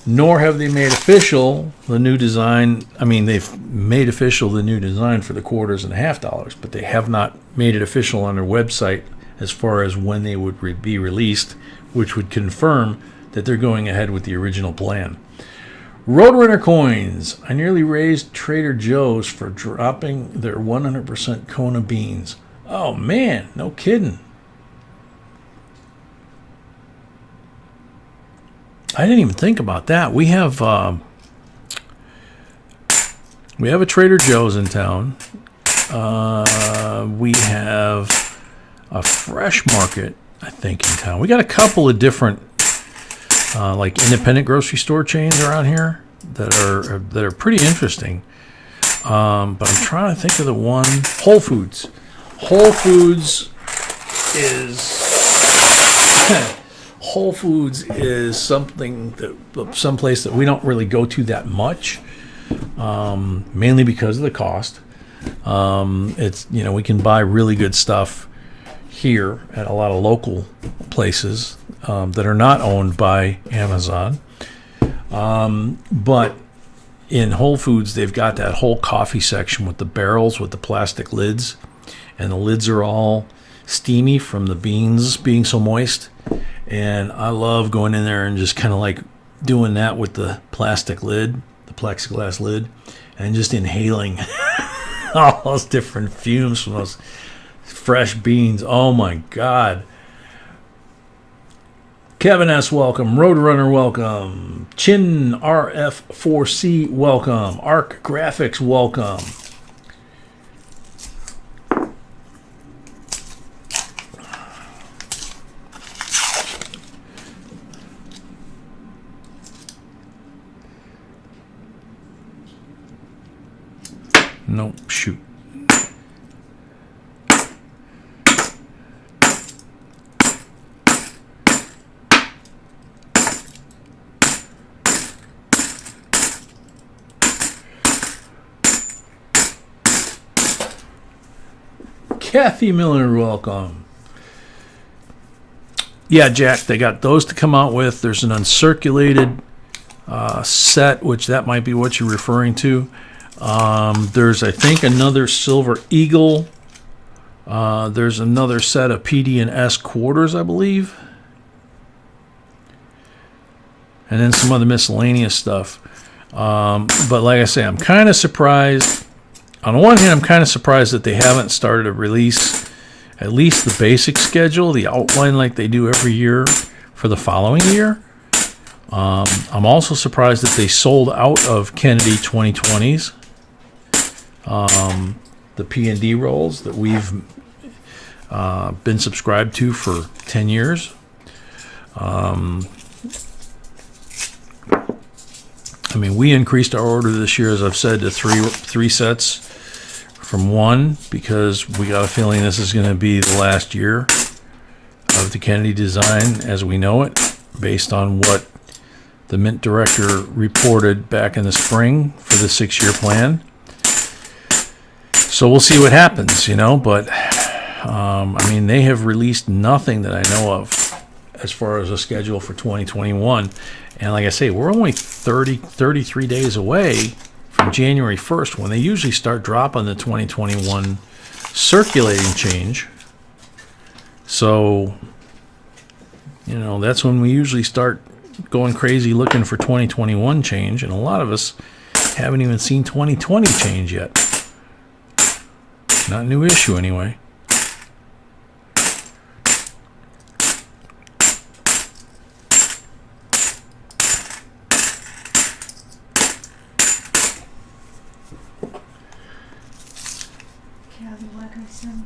nor have they made official the new design. I mean, they've made official the new design for the quarters and $50, but they have not made it official on their website as far as when they would be released, which would confirm that they're going ahead with the original plan. Roadrunner coins. I nearly raised Trader Joe's for dropping their 100% Kona beans. Oh man, no kidding. I didn't even think about that. We have a Trader Joe's in town, We have a fresh market, I think, in town. We got a couple of different like independent grocery store chains around here that are pretty interesting. But I'm trying to think of the one. Whole Foods. Whole Foods is something that someplace that we don't really go to that much, mainly because of the cost. It's, you know, we can buy really good stuff here at a lot of local places that are not owned by Amazon. But in Whole Foods, they've got that whole coffee section with the barrels with the plastic lids, and the lids are all steamy from the beans being so moist. And I love going in there and just kind of like doing that with the plastic lid, the plexiglass lid, and just inhaling all those different fumes from those fresh beans. Oh my God. Kevin S., welcome. Roadrunner, welcome. Chin RF4C, welcome. Arc Graphics, welcome. Nope, shoot. Kathy Miller, welcome. Yeah, Jack, they got those to come out with. There's an uncirculated set, which that might be what you're referring to. There's, I think, another Silver Eagle. There's another set of PD and S quarters, I believe. And then some other miscellaneous stuff. But like I say, I'm kind of surprised. On the one hand, I'm kind of surprised that they haven't started to release at least the basic schedule, the outline like they do every year for the following year. I'm also surprised that they sold out of Kennedy 2020s. The P&D rolls that we've been subscribed to for 10 years. I mean, we increased our order this year, as I've said, to three sets from one, because we got a feeling this is going to be the last year of the Kennedy design as we know it, based on what the Mint director reported back in the spring for the 6-year plan. So we'll see what happens, you know, but I mean, they have released nothing that I know of as far as a schedule for 2021. And like I say, we're only 33 days away from January 1st, when they usually start dropping the 2021 circulating change. So, you know, that's when we usually start going crazy looking for 2021 change. And a lot of us haven't even seen 2020 change yet. Not a new issue anyway. Kelly, like I sent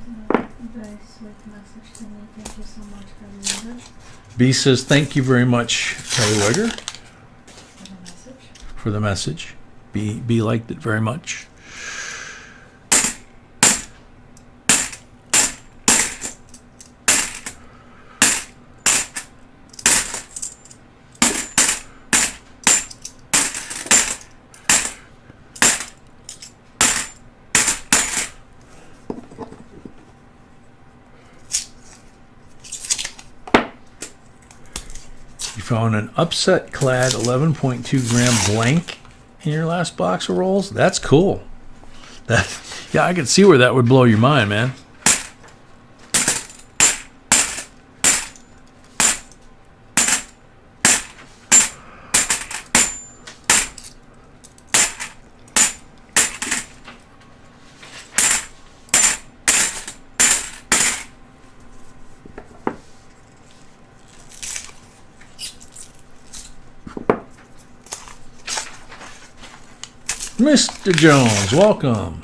very sweet message to me. Thank you so much, Kelly. B says, thank you very much, Kelly Wegger, For the message. for the message. B liked it very much. Found an upset clad 11.2 gram blank in your last box of rolls. That's cool. Yeah, I could see where that would blow your mind, man. Mr. Jones, welcome.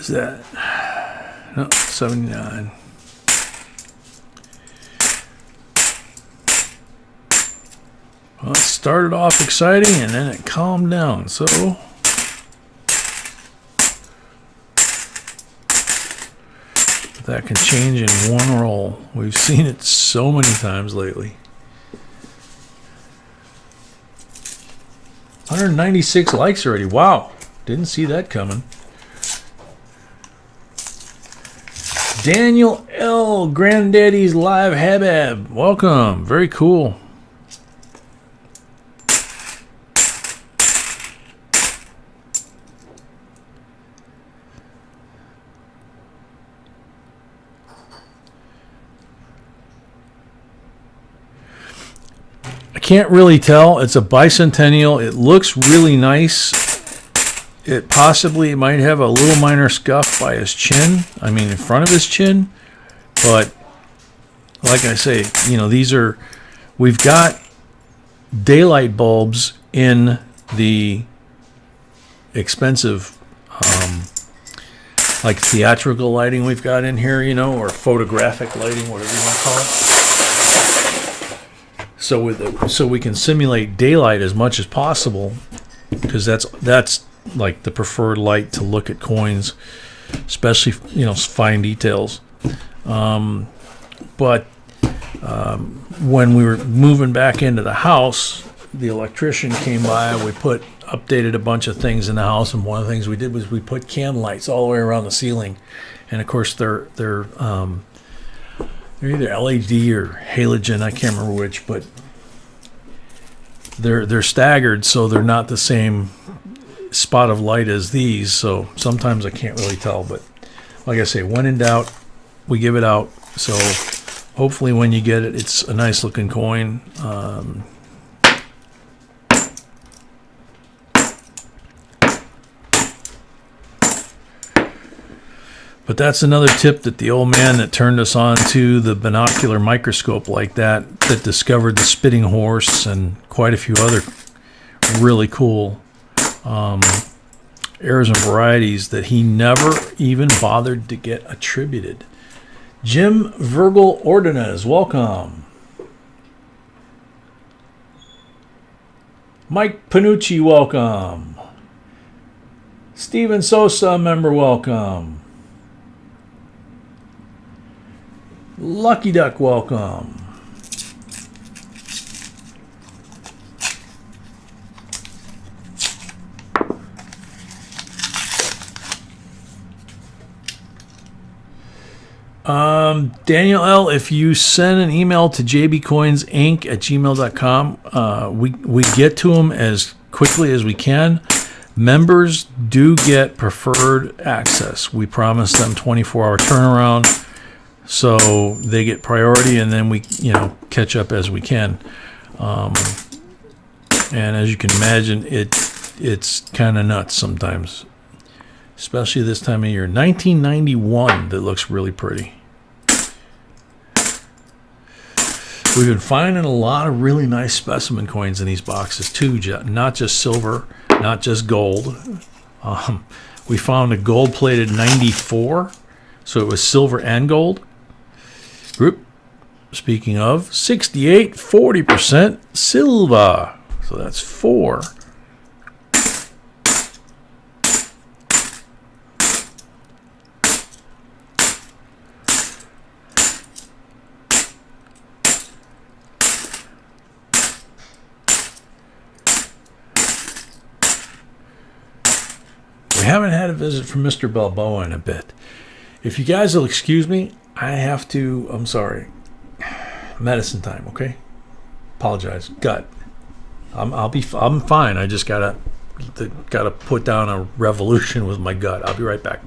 is that? No, 79. Well, it started off exciting and then it calmed down. So that can change in one roll. We've seen it so many times lately. 196 likes already. Wow. Didn't see that coming. Daniel L. Granddaddy's Live Habab. Welcome. Very cool. I can't really tell. It's a bicentennial. It looks really nice. It possibly might have a little minor scuff by his chin. I mean, in front of his chin. But like I say, you know, we've got daylight bulbs in the expensive, like theatrical lighting we've got in here, you know, or photographic lighting, whatever you want to call it. So we can simulate daylight as much as possible, because that's like the preferred light to look at coins, especially, you know, fine details. But when we were moving back into the house, the electrician came by. We updated a bunch of things in the house, and one of the things we did was we put can lights all the way around the ceiling, and of course they're either LED or halogen. I can't remember which, but they're staggered, so they're not the same spot of light as these. So sometimes I can't really tell, but like I say, when in doubt, we give it out. So hopefully when you get it, it's a nice looking coin. But that's another tip that the old man that turned us on to the binocular microscope like that discovered the spitting horse and quite a few other really cool errors and varieties that he never even bothered to get attributed. Jim Virgil Ordonez, welcome. Mike Panucci, welcome. Steven Sosa, member, welcome. Lucky Duck, welcome. Daniel L., if you send an email to jbcoinsinc@gmail.com, we get to them as quickly as we can. Members do get preferred access. We promise them 24-hour turnaround, so they get priority, and then we, you know, catch up as we can. And as you can imagine, it's kind of nuts sometimes, especially this time of year. 1991 that looks really pretty. We've been finding a lot of really nice specimen coins in these boxes too, not just silver, not just gold. We found a gold-plated 94, so it was silver and gold. Group, speaking of, 68, 40% silver. So that's 4. We haven't had a visit from Mr. Balboa in a bit. If you guys will excuse me, I'm sorry. Medicine time, okay? Apologize. Gut. I'm fine. I just gotta put down a revolution with my gut. I'll be right back.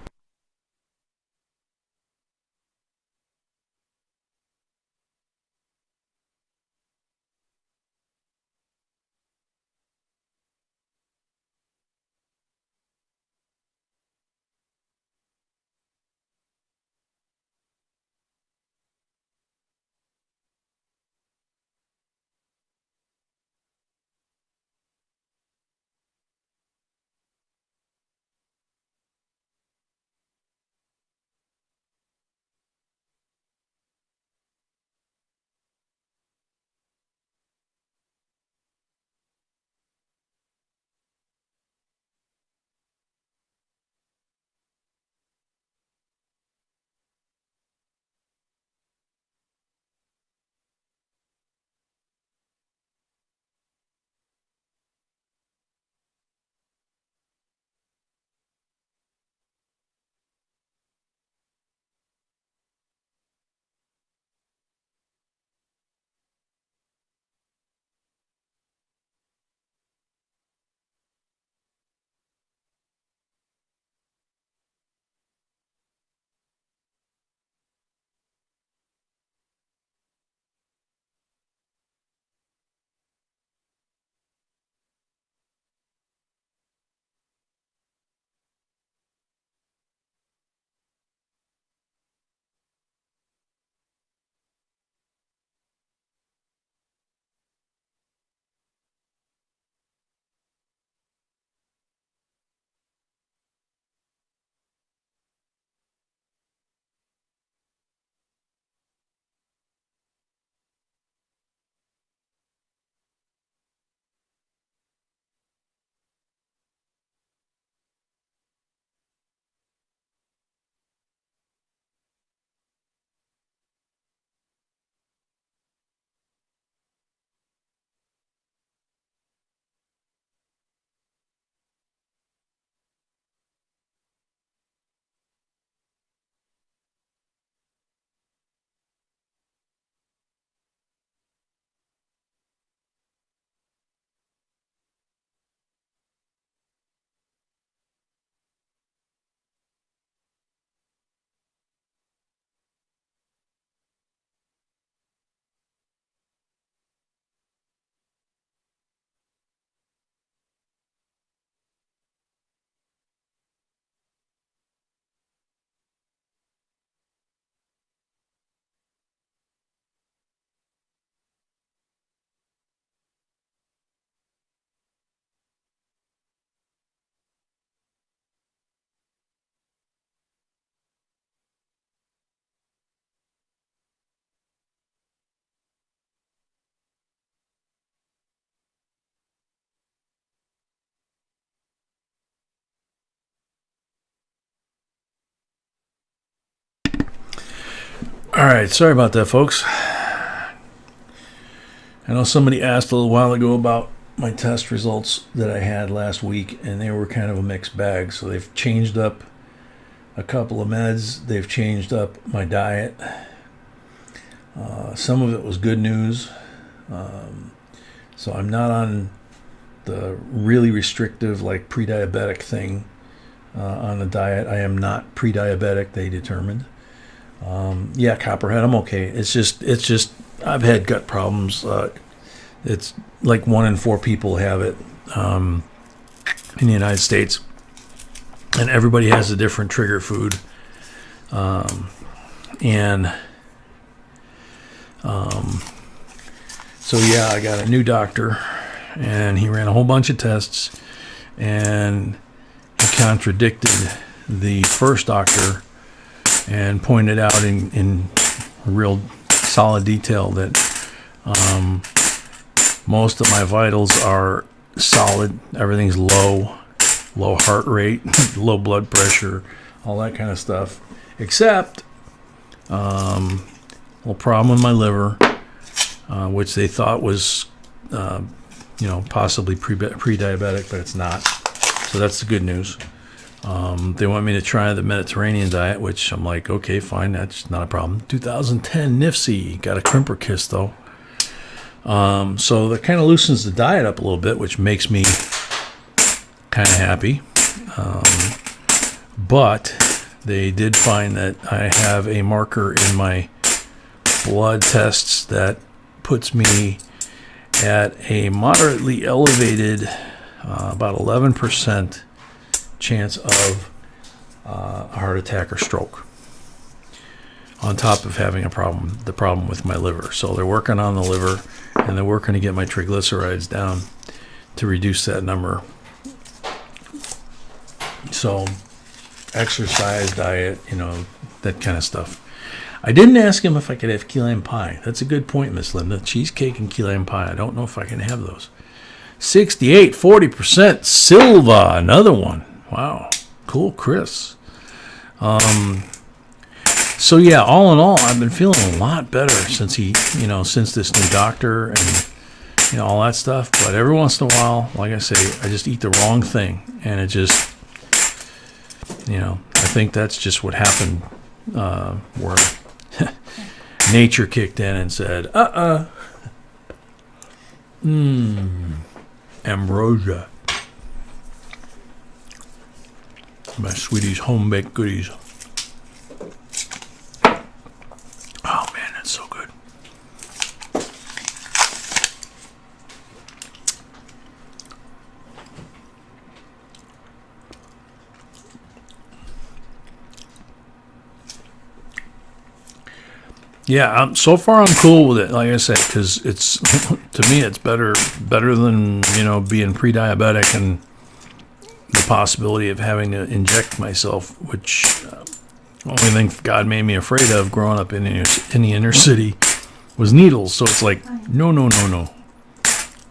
All right, sorry about that, folks. I know somebody asked a little while ago about my test results that I had last week, and they were kind of a mixed bag. So they've changed up a couple of meds. They've changed up my diet. Some of it was good news. So I'm not on the really restrictive, like pre-diabetic thing on the diet. I am not pre-diabetic, they determined. Yeah, Copperhead, I'm okay. It's just I've had gut problems. It's like 1 in 4 people have it in the United States, and everybody has a different trigger food. So yeah, I got a new doctor, and he ran a whole bunch of tests, and he contradicted the first doctor and pointed out in real solid detail that most of my vitals are solid. Everything's low heart rate, low blood pressure, all that kind of stuff, except a little problem with my liver, which they thought was possibly pre-diabetic, but it's not. So that's the good news. They want me to try the Mediterranean diet, which I'm like, okay, fine, that's not a problem. 2010 NIFC, got a crimper kiss though. So that kind of loosens the diet up a little bit, which makes me kind of happy. But they did find that I have a marker in my blood tests that puts me at a moderately elevated, about 11% chance of a heart attack or stroke, on top of having the problem with my liver. So they're working on the liver, and they're working to get my triglycerides down to reduce that number. So exercise, diet, that kind of stuff. I didn't ask him if I could have key lime pie. That's a good point, Miss Linda. Cheesecake and key lime pie. I don't know if I can have those. 68, 40% Silva, another one. Wow, cool, Chris. So yeah, all in all, I've been feeling a lot better since since this new doctor and all that stuff. But every once in a while, like I say, I just eat the wrong thing, and it just, I think that's just what happened, where nature kicked in and said, ambrosia. My sweetie's home-baked goodies. Oh, man, that's so good. Yeah, so far I'm cool with it, like I said, because it's, to me, it's better than, being pre-diabetic and the possibility of having to inject myself, which only thing God made me afraid of growing up in the inner city was needles. So it's like, no.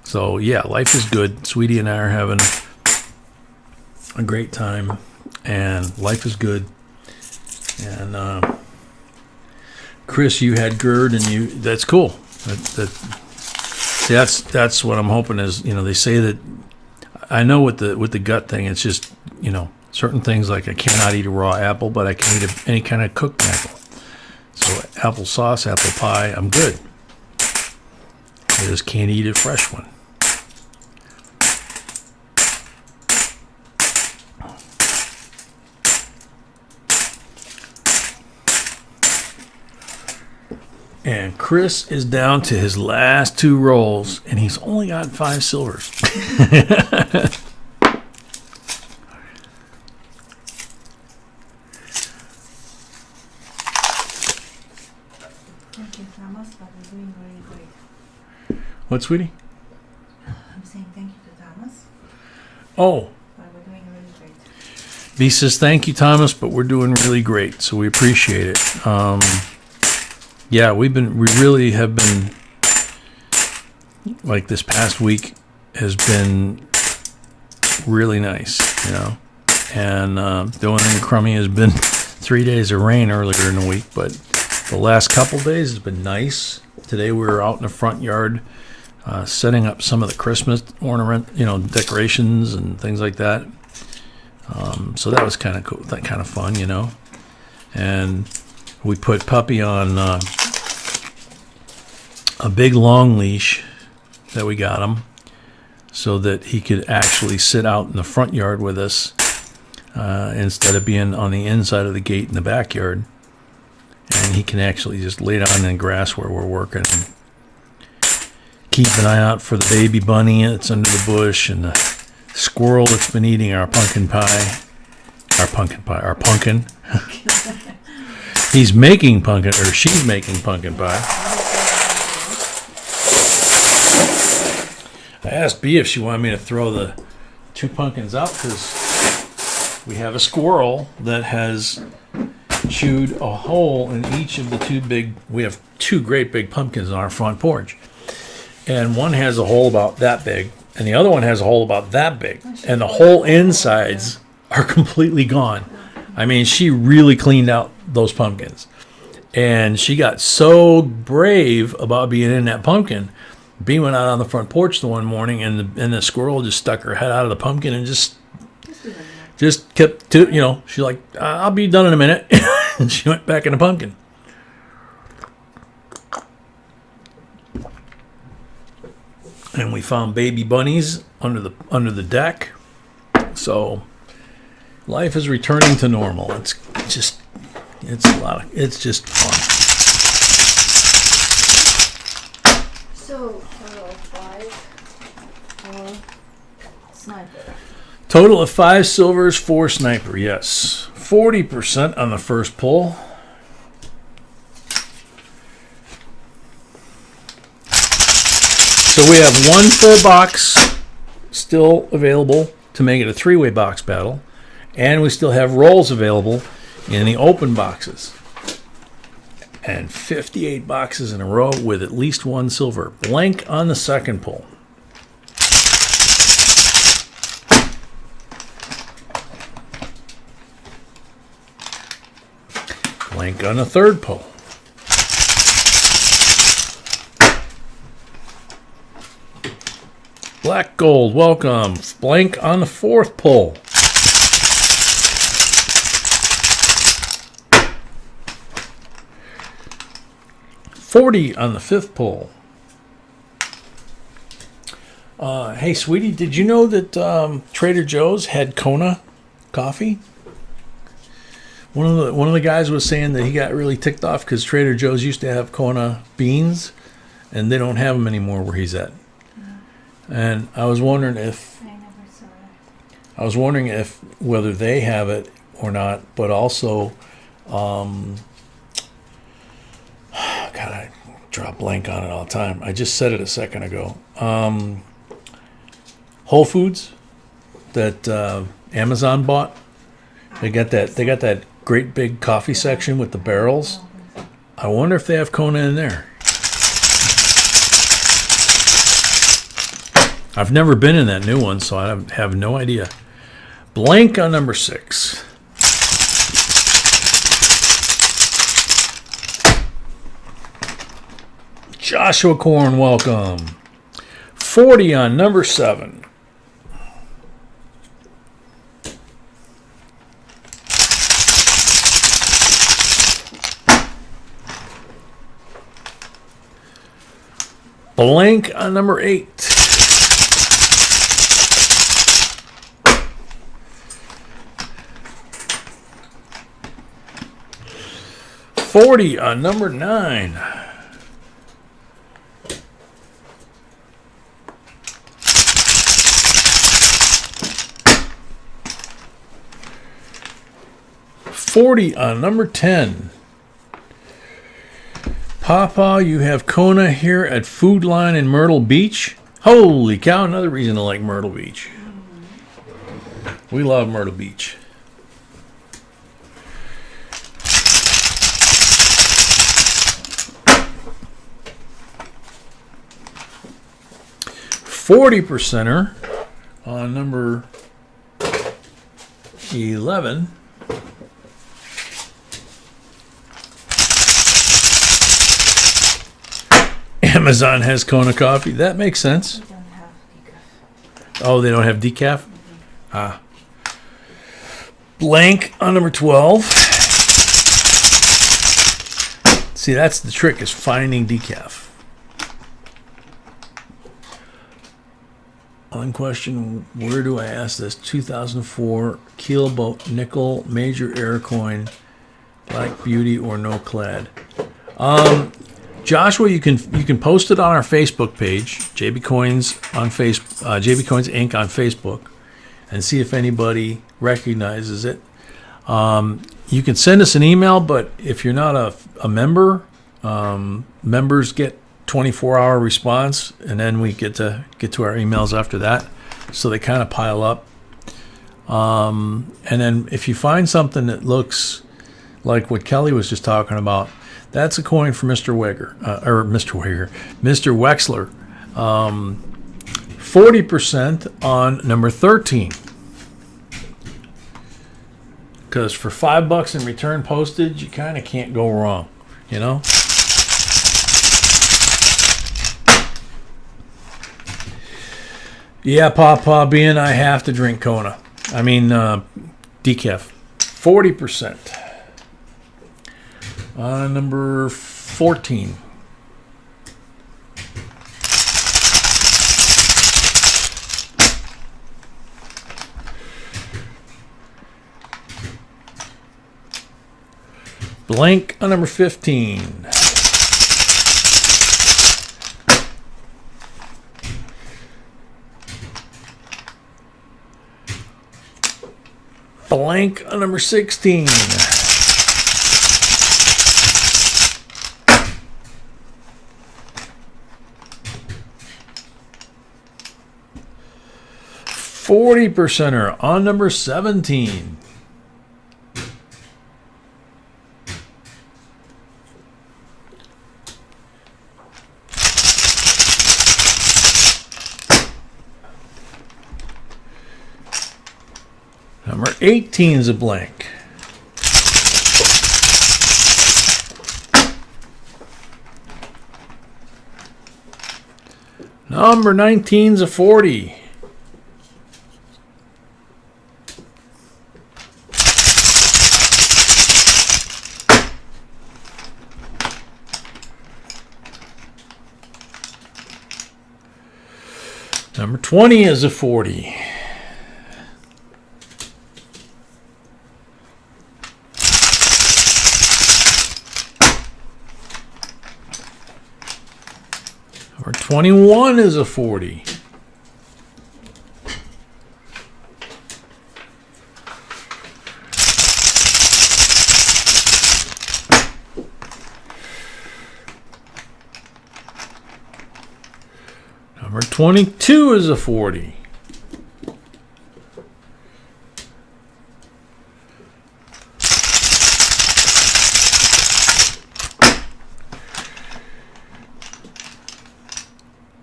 So yeah, life is good. Sweetie and I are having a great time, and life is good. And Chris, you had GERD, and that's cool. That's what I'm hoping is, they say that, I know with the gut thing, it's just, certain things, like I cannot eat a raw apple, but I can eat any kind of cooked apple. So applesauce, apple pie, I'm good. I just can't eat a fresh one. And Chris is down to his last 2 rolls, and he's only got 5 silvers. Thank you, Thomas, but we're doing really great. What, sweetie? I'm saying thank you to Thomas, Oh, but we're doing really great. B says, thank you, Thomas, but we're doing really great, so we appreciate it. Yeah, we really have been, like, this past week has been really nice, And the only thing crummy has been 3 days of rain earlier in the week, but The last couple days has been nice. Today we were out in the front yard setting up some of the Christmas ornament, decorations and things like that. So that was kind of cool, that kind of fun, And we put Puppy on a big long leash that we got him, so that he could actually sit out in the front yard with us instead of being on the inside of the gate in the backyard. And he can actually just lay down in the grass where we're working and keep an eye out for the baby bunny that's under the bush and the squirrel that's been eating our pumpkin. He's making pumpkin, or she's making pumpkin pie. I asked B if she wanted me to throw the 2 pumpkins out because we have a squirrel that has chewed a hole in each of the 2 big. We have 2 great big pumpkins on our front porch, and one has a hole about that big, and the other one has a hole about that big, and the whole insides are completely gone. I mean, she really cleaned out those pumpkins, and she got so brave about being in that pumpkin. B went out on the front porch the one morning, and the squirrel just stuck her head out of the pumpkin and just kept she's like, I'll be done in a minute. And she went back in the pumpkin. And we found baby bunnies under the deck. So life is returning to normal. It's just fun. So, 5 sniper. Total of 5 silvers, 4 sniper, yes. 40% on the first pull. So we have 1 full box still available to make it a 3-way box battle. And we still have rolls available in the open boxes. And 58 boxes in a row with at least 1 silver. Blank on the second pull. Blank on the third pull. Black gold, welcome. Blank on the fourth pull. $40 on the fifth pull. Hey, sweetie, did you know that Trader Joe's had Kona coffee? One of the guys was saying that he got really ticked off because Trader Joe's used to have Kona beans, and they don't have them anymore where he's at. And I was wondering if whether they have it or not, but also, God, I draw a blank on it all the time. I just said it a second ago. Whole Foods that Amazon bought. They got that great big coffee section with the barrels. I wonder if they have Kona in there. I've never been in that new one, so I have no idea. Blank on number 6. Joshua Korn, welcome. 40 on number 7. Blank on number 8. $40 on number 9. $40 on number 10. Papa, you have Kona here at Food Line in Myrtle Beach. Holy cow, another reason to like Myrtle Beach. We love Myrtle Beach. $40% on number 11. Amazon has Kona coffee. That makes sense. We don't have decaf. Oh, they don't have decaf? Ah. Blank on number 12. See, that's the trick, is finding decaf. On question, where do I ask this? 2004 Keelboat Nickel Major Air Coin, Black Beauty or No Clad. Joshua, you can post it on our Facebook page, JB Coins on JB Coins Inc. on Facebook, and see if anybody recognizes it. You can send us an email, but if you're not a member, members get 24-hour response, and then we get to our emails after that, so they kind of pile up. And then if you find something that looks like what Kelly was just talking about, that's a coin for Mr. Wexler. 40% on number 13. Because for $5 in return postage, you kind of can't go wrong, you know? Yeah, Papa being I have to drink Kona. I mean, decaf. 40%. Number 14. Blank on number 15. Blank on number 16. $40 on number 17. Number 18 is a blank. Number 19 is a 40. Number 20 is a 40. Number 21 is a 40. Number 22 is a 40.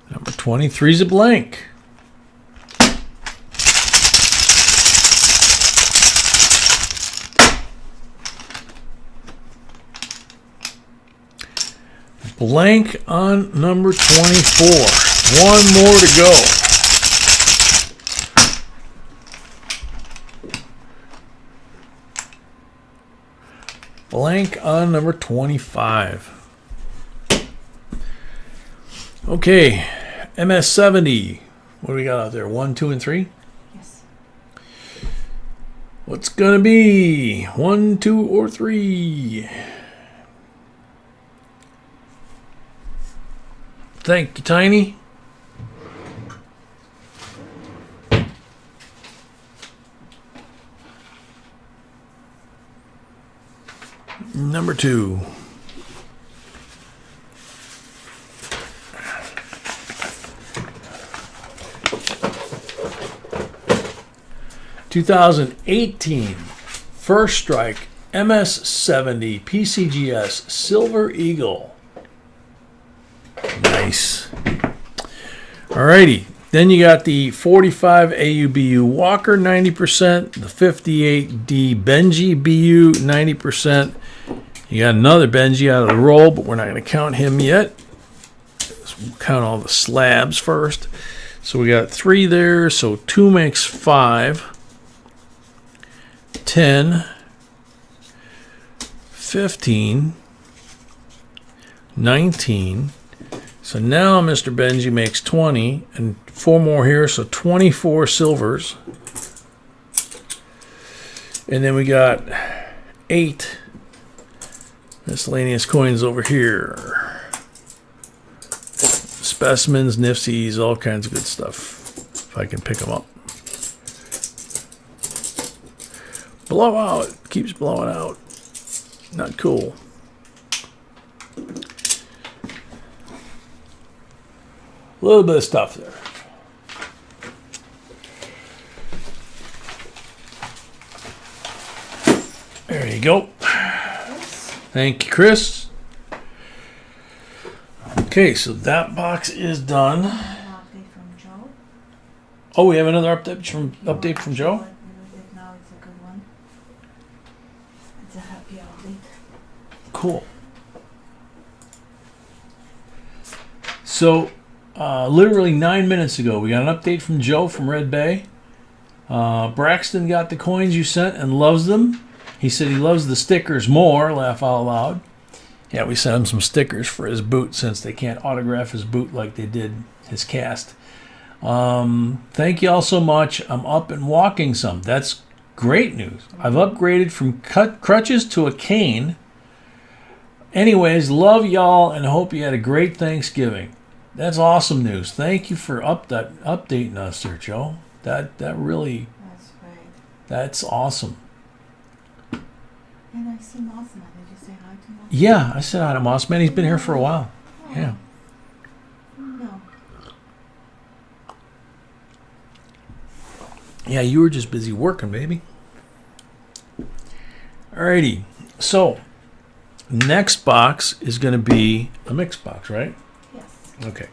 Number 23 is a blank. Blank on number 24. One more to go. Blank on number 25. Okay, MS70. What do we got out there? 1, 2, and 3? Yes. What's gonna be 1, 2, or 3? Thank you, Tiny. Number 2. (2018) First Strike MS70 PCGS Silver Eagle. Nice. Alrighty. Then you got the 45 AUBU Walker 90%, the 58D Benji BU 90%. You got another Benji out of the roll, but we're not going to count him yet. It's count all the slabs first. So we got 3 there, so 2 makes 5, 10, 15, 19. So now Mr. Benji makes 20, and 4 more here, so 24 silvers. And then we got 8 miscellaneous coins over here. Specimens, nifsies, all kinds of good stuff. If I can pick them up. Blowout. Keeps blowing out. Not cool. A little bit of stuff there. There you go. Thank you, Chris. Okay, so that box is done. Update from Joe. Oh, we have another update from Joe? Now it's a good one. It's a happy update. Cool. So, literally 9 minutes ago, we got an update from Joe from Red Bay. Braxton got the coins you sent and loves them. He said he loves the stickers more, laugh out loud. Yeah, we sent him some stickers for his boot since they can't autograph his boot like they did his cast. Thank you all so much. I'm up and walking some. That's great news. I've upgraded from crutches to a cane. Anyways, love y'all and hope you had a great Thanksgiving. That's awesome news. Thank you for updating us there, Joe. That really, That's great. that's awesome. And I see Mossman. Did you say hi to Mossman? Yeah, I said hi to Moss Man. He's been here for a while. Oh, Yeah. No. Yeah, you were just busy working, baby. Alrighty. So, next box is going to be a mixed box, right? Yes. Okay.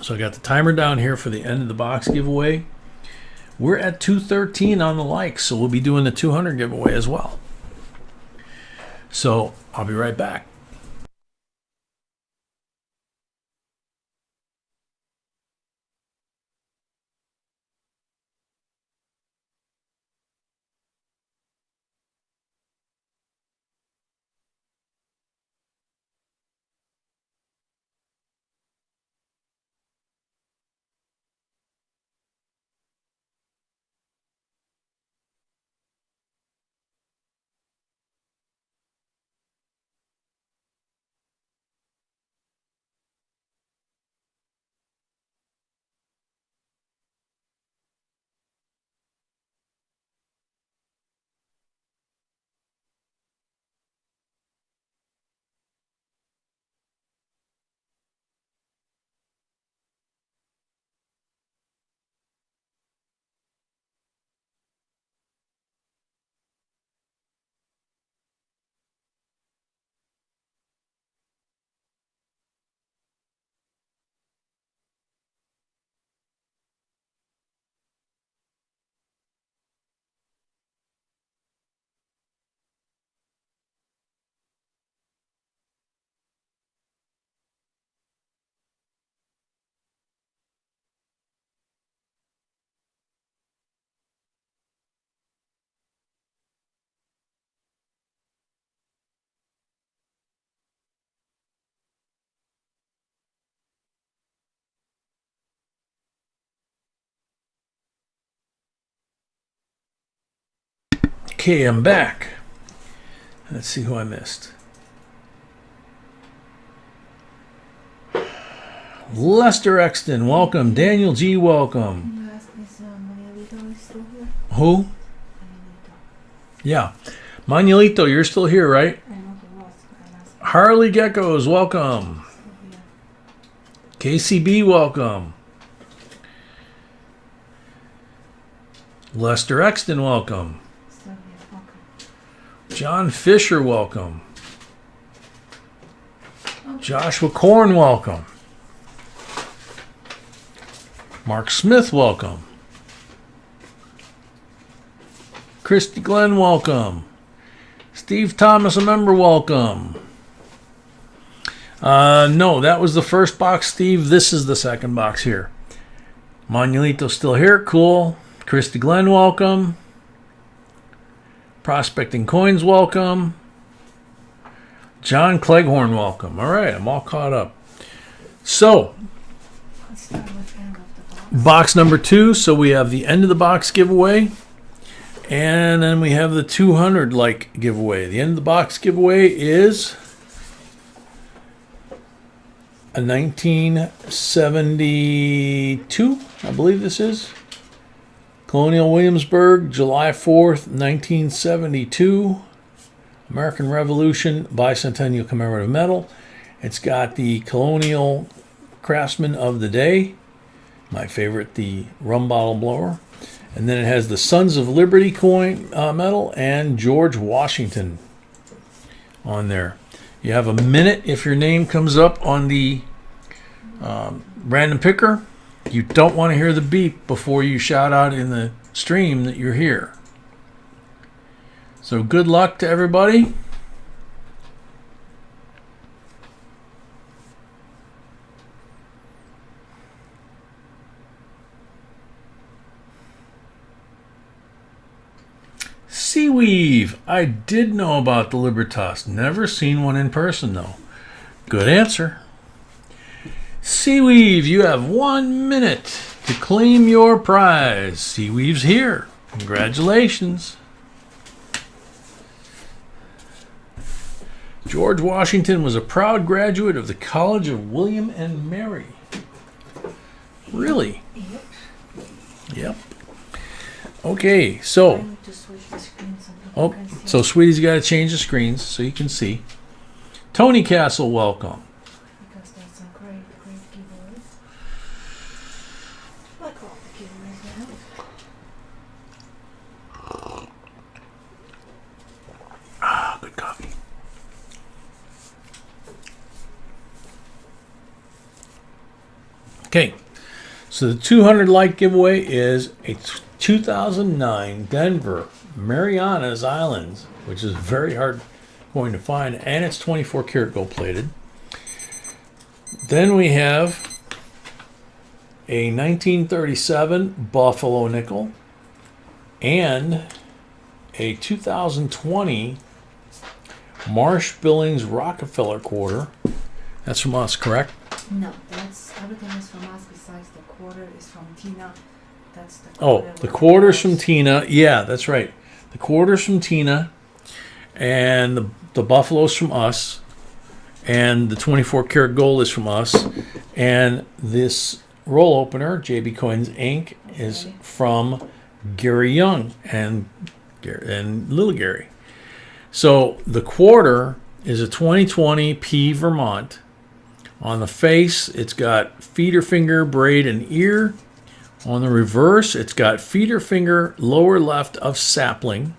So I got the timer down here for the end of the box giveaway. We're at 213 on the likes, so we'll be doing the 200 giveaway as well. So I'll be right back. Okay, I'm back. Let's see who I missed. Lester Exton, welcome. Daniel G, welcome. Can you ask Miss Manuelito is still here? Who? Manuelito. Yeah. Manuelito, you're still here, right? I know he was, but I'm asking. Harley Geckos, welcome. Still here. KCB, welcome. Lester Exton, welcome. Still here. Okay. John Fisher, welcome. Joshua Korn, welcome. Mark Smith, welcome. Christy Glenn, welcome. Steve Thomas, a member, welcome. No, that was the first box, Steve. This is the second box here. Manuelito's still here. Cool. Christy Glenn, welcome. Prospecting Coins, welcome. John Cleghorn, welcome. All right, I'm all caught up. So, Let's start with end of the box. box number 2. So we have the end of the box giveaway. And then we have the 200 like giveaway. The end of the box giveaway is a 1972, I believe this is. Colonial Williamsburg, July 4th, 1972. American Revolution Bicentennial Commemorative Medal. It's got the Colonial Craftsman of the Day. My favorite, the rum bottle blower. And then it has the Sons of Liberty coin medal and George Washington on there. You have a minute if your name comes up on the random picker. You don't want to hear the beep before you shout out in the stream that you're here. So good luck to everybody. Seaweave. I did know about the Libertas. Never seen one in person, though. Good answer. Seaweave, you have 1 minute to claim your prize. Seaweave's here. Congratulations. George Washington was a proud graduate of the College of William and Mary. Really? Yep. Yep. Okay, so... I need to switch the screen so people can see. So Sweetie's got to change the screens so you can see. Tony Castle, welcome. Because that's a great giveaway. Like all the giveaways now. Good coffee. Okay, so the 200 like giveaway is a 2009 Denver Marianas Islands, which is very hard going to find, and it's 24 karat gold plated. Then we have a 1937 Buffalo nickel and a 2020 Marsh Billings Rockefeller quarter. That's from us, correct? No, that's everything is from us besides the quarter is from Tina. That's the Oh, quarter the with quarter's from price. Tina. Yeah, that's right. The quarter's from Tina, and the Buffalo's from us, and the 24 karat gold is from us, and this roll opener, JBCOINSINC, is Okay. from Gary Young and Little Gary. So the quarter is a 2020 P Vermont. On the face, it's got feeder finger, braid, and ear. On the reverse, it's got feeder finger, lower left of sapling.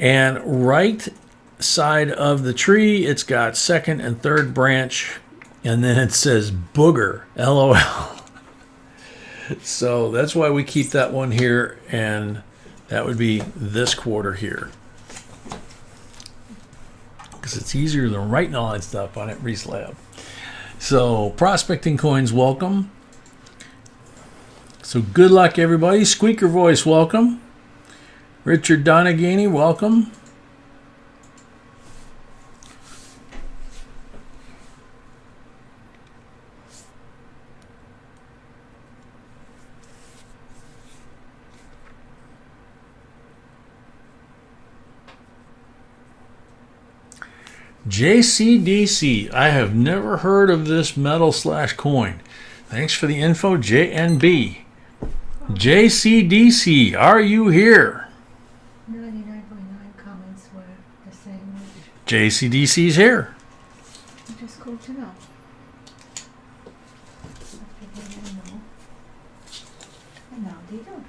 And right side of the tree, it's got second and third branch. And then it says booger, LOL. So that's why we keep that one here. And that would be this quarter here. Because it's easier than writing all that stuff on it, Reese Lab. So, Prospecting Coins, welcome. So, good luck, everybody. Squeaker Voice, welcome. Richard Donaghy, welcome. JCDC. I have never heard of this metal / coin. Thanks for the info, JNB. JCDC, are you here? 99.9 comments were the same. JCDC's here. Just cool to know. Some people didn't know. And now they do.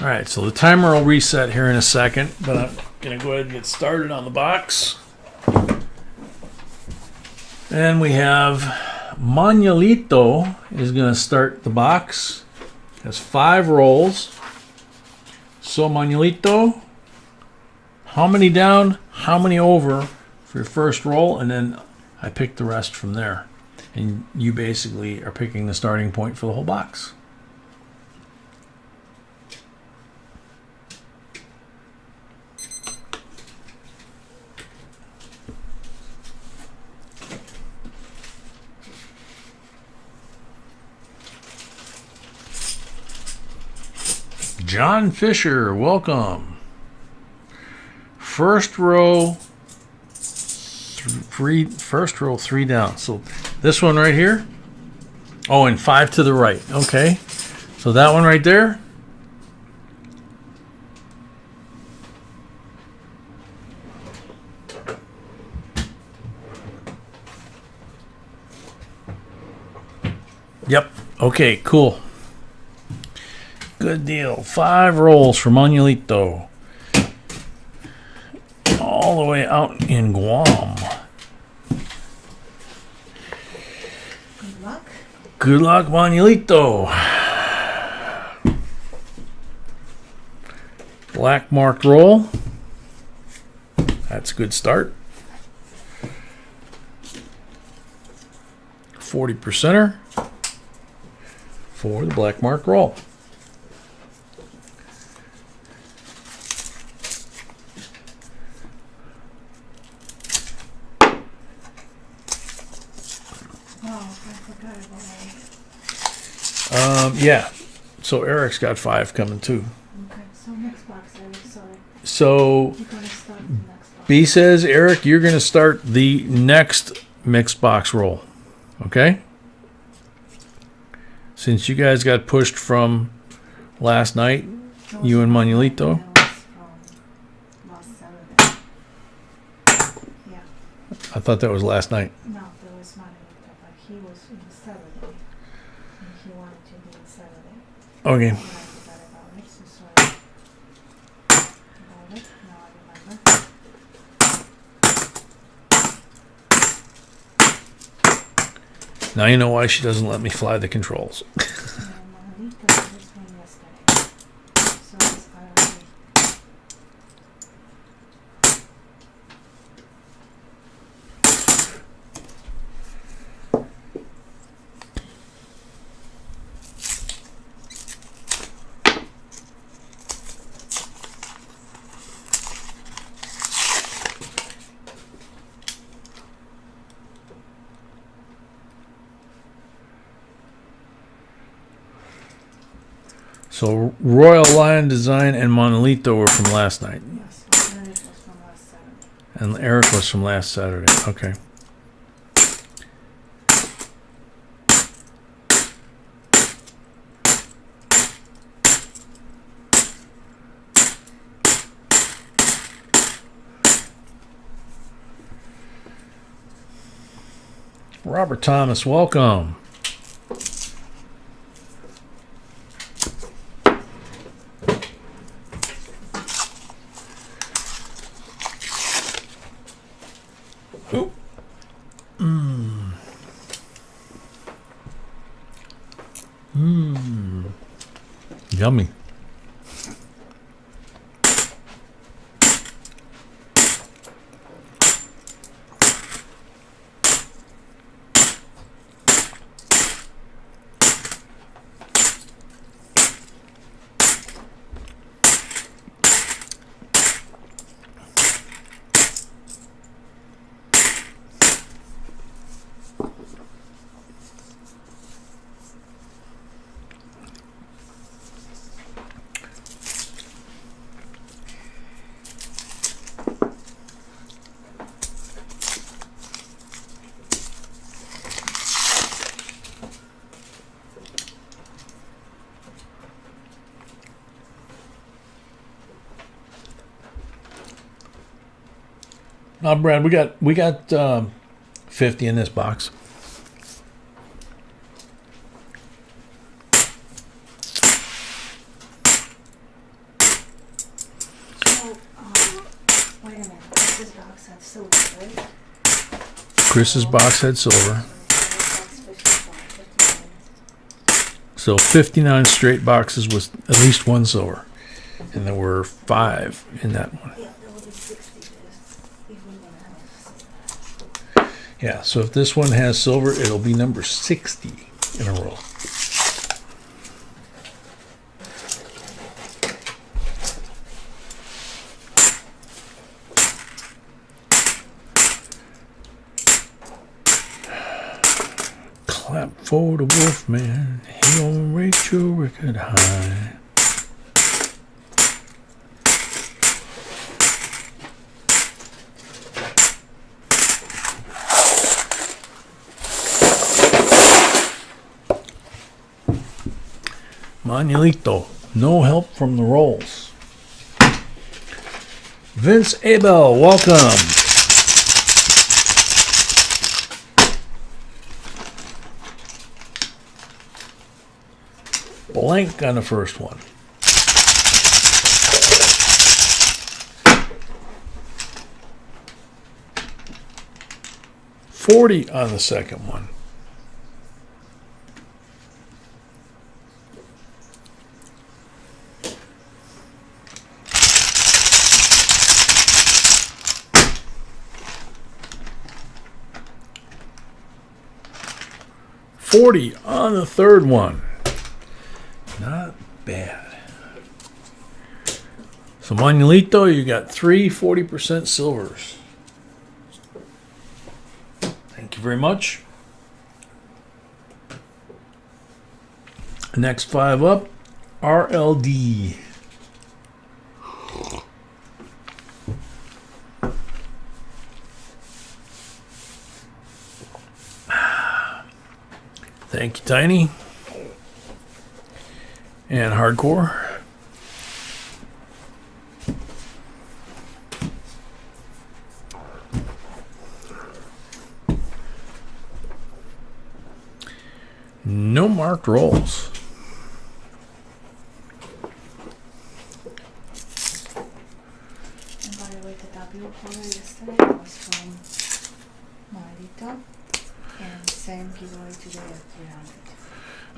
All right, so the timer will reset here in a second, but I'm going to go ahead and get started on the box. And we have Manuelito is going to start the box. has 5 rolls. So, Manuelito, how many down, how many over for your first roll? And then I pick the rest from there. And you basically are picking the starting point for the whole box. John Fisher, welcome. First row, 3 down. So this one right here. Oh, and 5 to the right. Okay. So that one right there. Yep. Okay, cool. Good deal. 5 rolls for Manuelito. All the way out in Guam. Good luck. Good luck, Manuelito. Black marked roll. That's a good start. 40%er for the black marked roll. Yeah, so Eric's got 5 coming too. Okay, so next box, Eric, sorry. So You're gonna start the next box. B says, Eric, you're going to start the next mixed box roll. Okay? Since you guys got pushed from last night, That was you and from- Manuelito. that was from last Saturday. Yeah, I thought that was last night. no, there was Manuelito, but he was in the Saturday. And he wanted to do it Saturday. Okay. And I forgot about it, so sorry. About it, now I remember. Now you know why she doesn't let me fly the controls. And Manuelito did this one yesterday. So it's already. So Royal Lion Design and Manuelito were from last night. Yes, Eric was from last Saturday. And Eric was from last Saturday. Okay. Robert Thomas, welcome. Ooh. Yummy. Now, Brad, we got 50 in this box. So, wait a minute, this box had silver, right? Chris's box had silver. So, box 55, 59. So 59 straight boxes with at least one silver. And there were 5 in that one. Yeah, that would be 60 if we're gonna have. Yeah, so if this one has silver, it'll be number 60 in a row. Clap for the Wolfman, he gonna rate your record high. Manuelito, no help from the rolls. Vince Abel, welcome. Blank on the first one. $40 on the second one. $40 on the third one. Not bad. So Manuelito, you got 3 40% silvers. Thank you very much. Next 5 up, RLD. Thank you, Tiny. And Hardcore. No marked rolls. And by the way, the W order yesterday was from Marito, and same giveaway today at 300.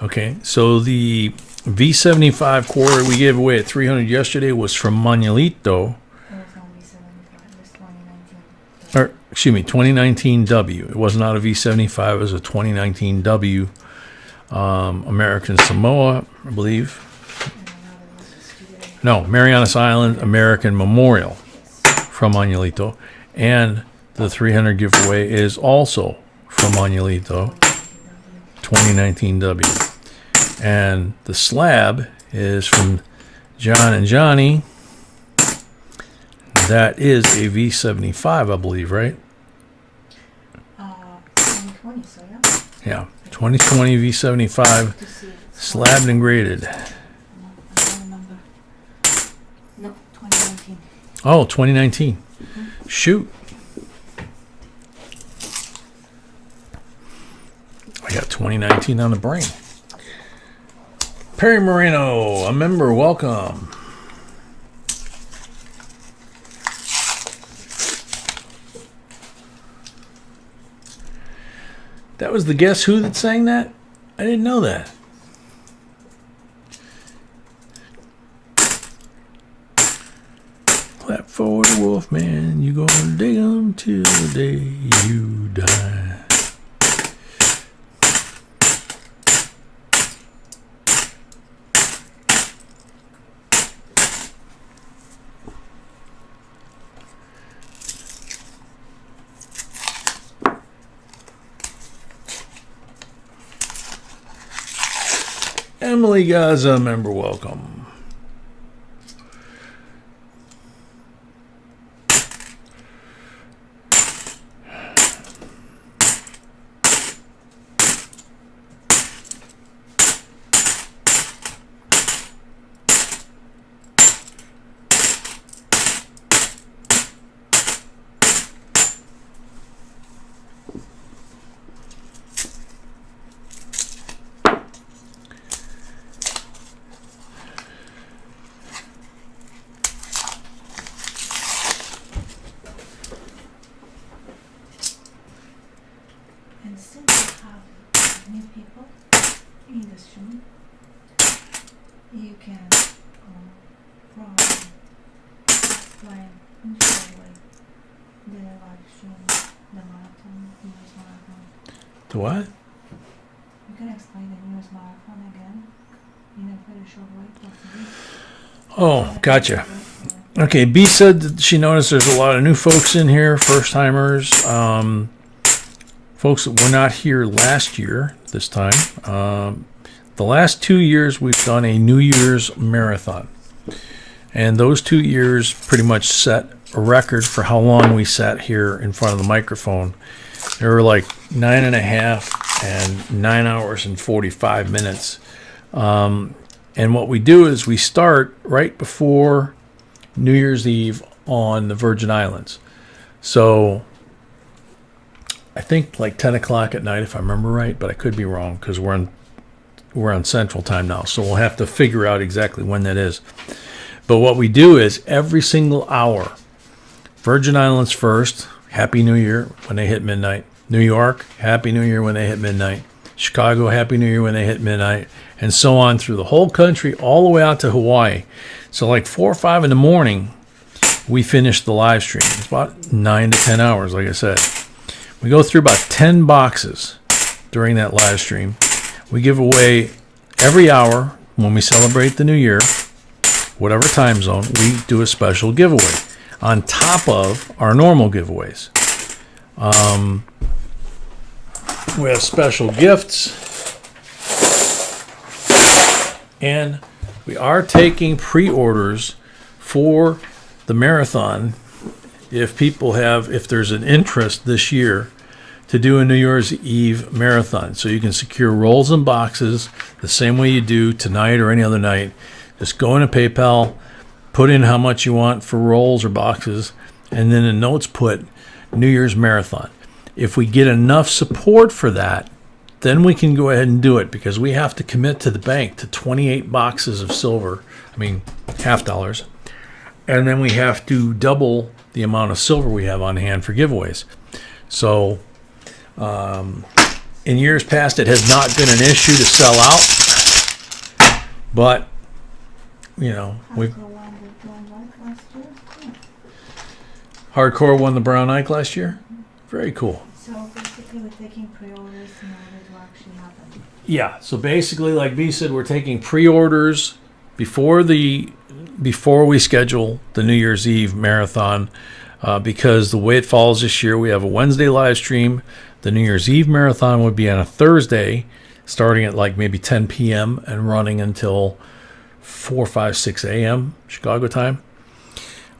Okay, so the V75 quarter we gave away at 300 yesterday was from Manuelito. It was only 75. It was 2019. Or, excuse me, 2019 W. It was not a V75, it was a 2019 W. American Samoa, I believe. And another one is today. No, Marianas Island American Memorial from Manuelito. And the 300 giveaway is also from Manuelito, 2019 W. And the slab is from John and Johnny. That is a V75, I believe, right? 2020, so yeah. Yeah, 2020 V75, To see. slabbed and graded. No, I don't remember. No, 2019. Oh, 2019. Shoot. I got 2019 on the brain. Perry Moreno, a member, welcome. That was the Guess Who that sang that? I didn't know that. Clap for the Wolfman, you gonna dig him till the day you die. Emily Gaza, member, welcome. The live stream, the marathon, New Year's marathon. The what? You can explain the New Year's marathon again in a very short way, possibly. Oh, gotcha. Okay, B said that she noticed there's a lot of new folks in here, first timers, folks that were not here last year this time. The last 2 years we've done a New Year's marathon. And those 2 years pretty much set a record for how long we sat here in front of the microphone. There were like 9.5 and 9 hours and 45 minutes. And what we do is we start right before New Year's Eve on the Virgin Islands. So I think like 10 o'clock at night, if I remember right, but I could be wrong because we're on Central Time now. So we'll have to figure out exactly when that is. But what we do is every single hour, Virgin Islands first, Happy New Year when they hit midnight. New York, Happy New Year when they hit midnight. Chicago, Happy New Year when they hit midnight. And so on through the whole country, all the way out to Hawaii. So like 4 or 5 in the morning, we finish the live stream. It's about 9 to 10 hours, like I said. We go through about 10 boxes during that live stream. We give away every hour when we celebrate the new year, whatever time zone, we do a special giveaway on top of our normal giveaways. We have special gifts, and we are taking pre-orders for the marathon if there's an interest this year to do a New Year's Eve marathon. So you can secure rolls and boxes the same way you do tonight or any other night. Just go into PayPal, put in how much you want for rolls or boxes, and then in notes put New Year's marathon. If we get enough support for that, then we can go ahead and do it, because we have to commit to the bank to 28 boxes of silver, half dollars, and then we have to double the amount of silver we have on hand for giveaways. So in years past, it has not been an issue to sell out, but Hardcore won the Brown Ike last year. Very cool. So basically, we're taking pre-orders in order to actually happen. Yeah. So basically, like B said, we're taking pre-orders before we schedule the New Year's Eve marathon, because the way it falls this year, we have a Wednesday live stream. The New Year's Eve marathon would be on a Thursday, starting at like maybe 10 p.m. and running until 4, 5, 6 a.m. Chicago time.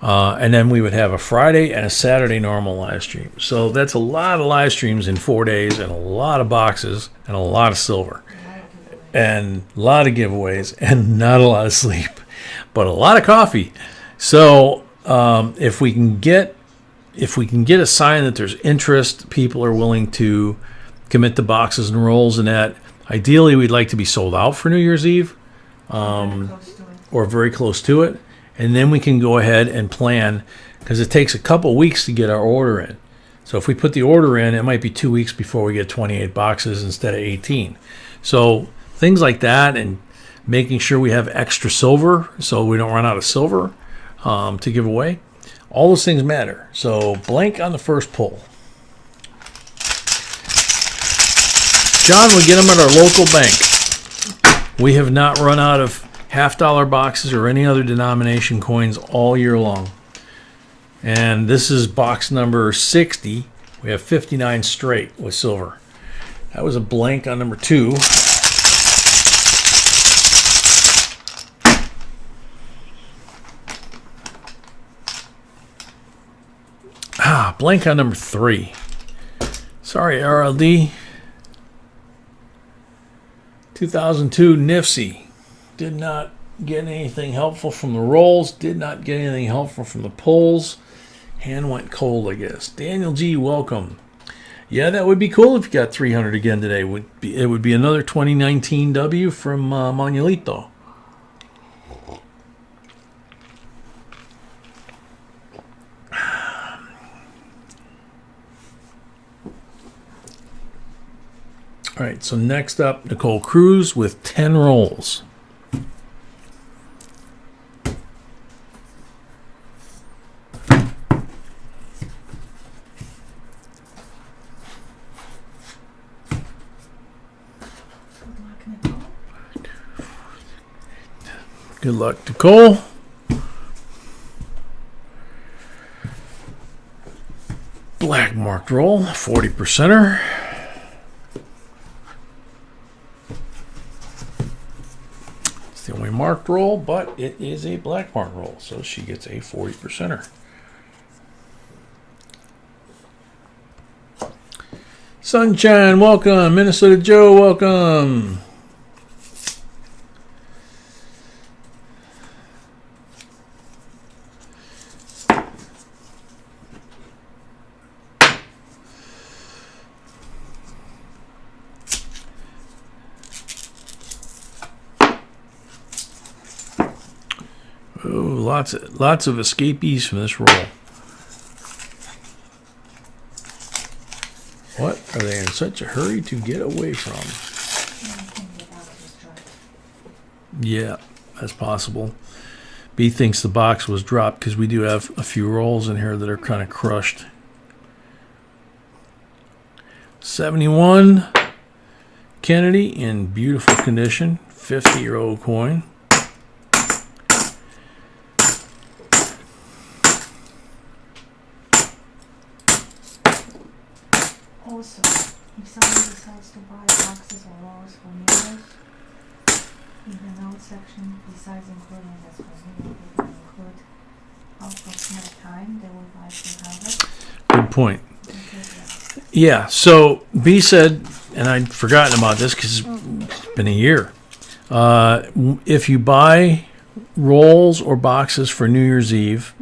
And then we would have a Friday and a Saturday normal live stream. So that's a lot of live streams in 4 days, and a lot of boxes, and a lot of silver, and a lot of giveaways, and not a lot of sleep, but a lot of coffee. So if we can get a sign that there's interest, people are willing to commit to boxes and rolls, and that ideally we'd like to be sold out for New Year's Eve, or very close to it. And then we can go ahead and plan, because it takes a couple weeks to get our order in. So if we put the order in, it might be 2 weeks before we get 28 boxes instead of 18. So things like that, and making sure we have extra silver so we don't run out of silver to give away. All those things matter. So blank on the first poll. John, we get them at our local bank. We have not run out of $50 boxes or any other denomination coins all year long. And this is box number 60. We have 59 straight with silver. That was a blank on number 2. Blank on number 3. Sorry, RLD. 2002 Nifsy. Did not get anything helpful from the rolls. Did not get anything helpful from the pulls. Hand went cold, I guess. Daniel G, welcome. Yeah, that would be cool if you got 300 again today. It would be another 2019 W from Manuelito. All right, so next up, Nicole Cruz with 10 rolls. Good luck, Nicole. Black marked roll, 40%er. It's the only marked roll, but it is a black marked roll, so she gets a 40%er. Sunshine, welcome. Minnesota Joe, welcome. Oh, lots of escapees from this roll. What are they in such a hurry to get away from? Yeah, that's possible. B thinks the box was dropped because we do have a few rolls in here that are kind of crushed. 71 Kennedy in beautiful condition, 50-year-old coin. Also, if someone decides to buy boxes or rolls for New Year's, in the notes section, besides including this for New Year's, they will include approximate time they would like to have it. Good point. Yeah, so B said, and I'd forgotten about this because it's been a year. If you buy rolls or boxes for New Year's Eve,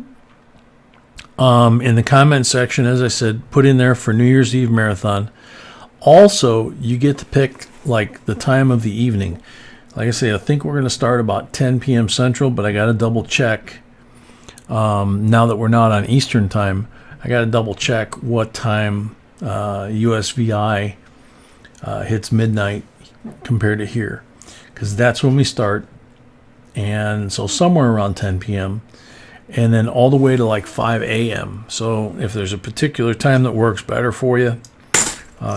in the comment section, as I said, put in there for New Year's Eve marathon. Also, you get to pick like the time of the evening. Like I say, I think we're going to start about 10 p.m. Central, but I got to double check. Now that we're not on Eastern time, I got to double check what time USVI hits midnight compared to here, because that's when we start. And so somewhere around 10 p.m. and then all the way to like 5 a.m. So if there's a particular time that works better for you,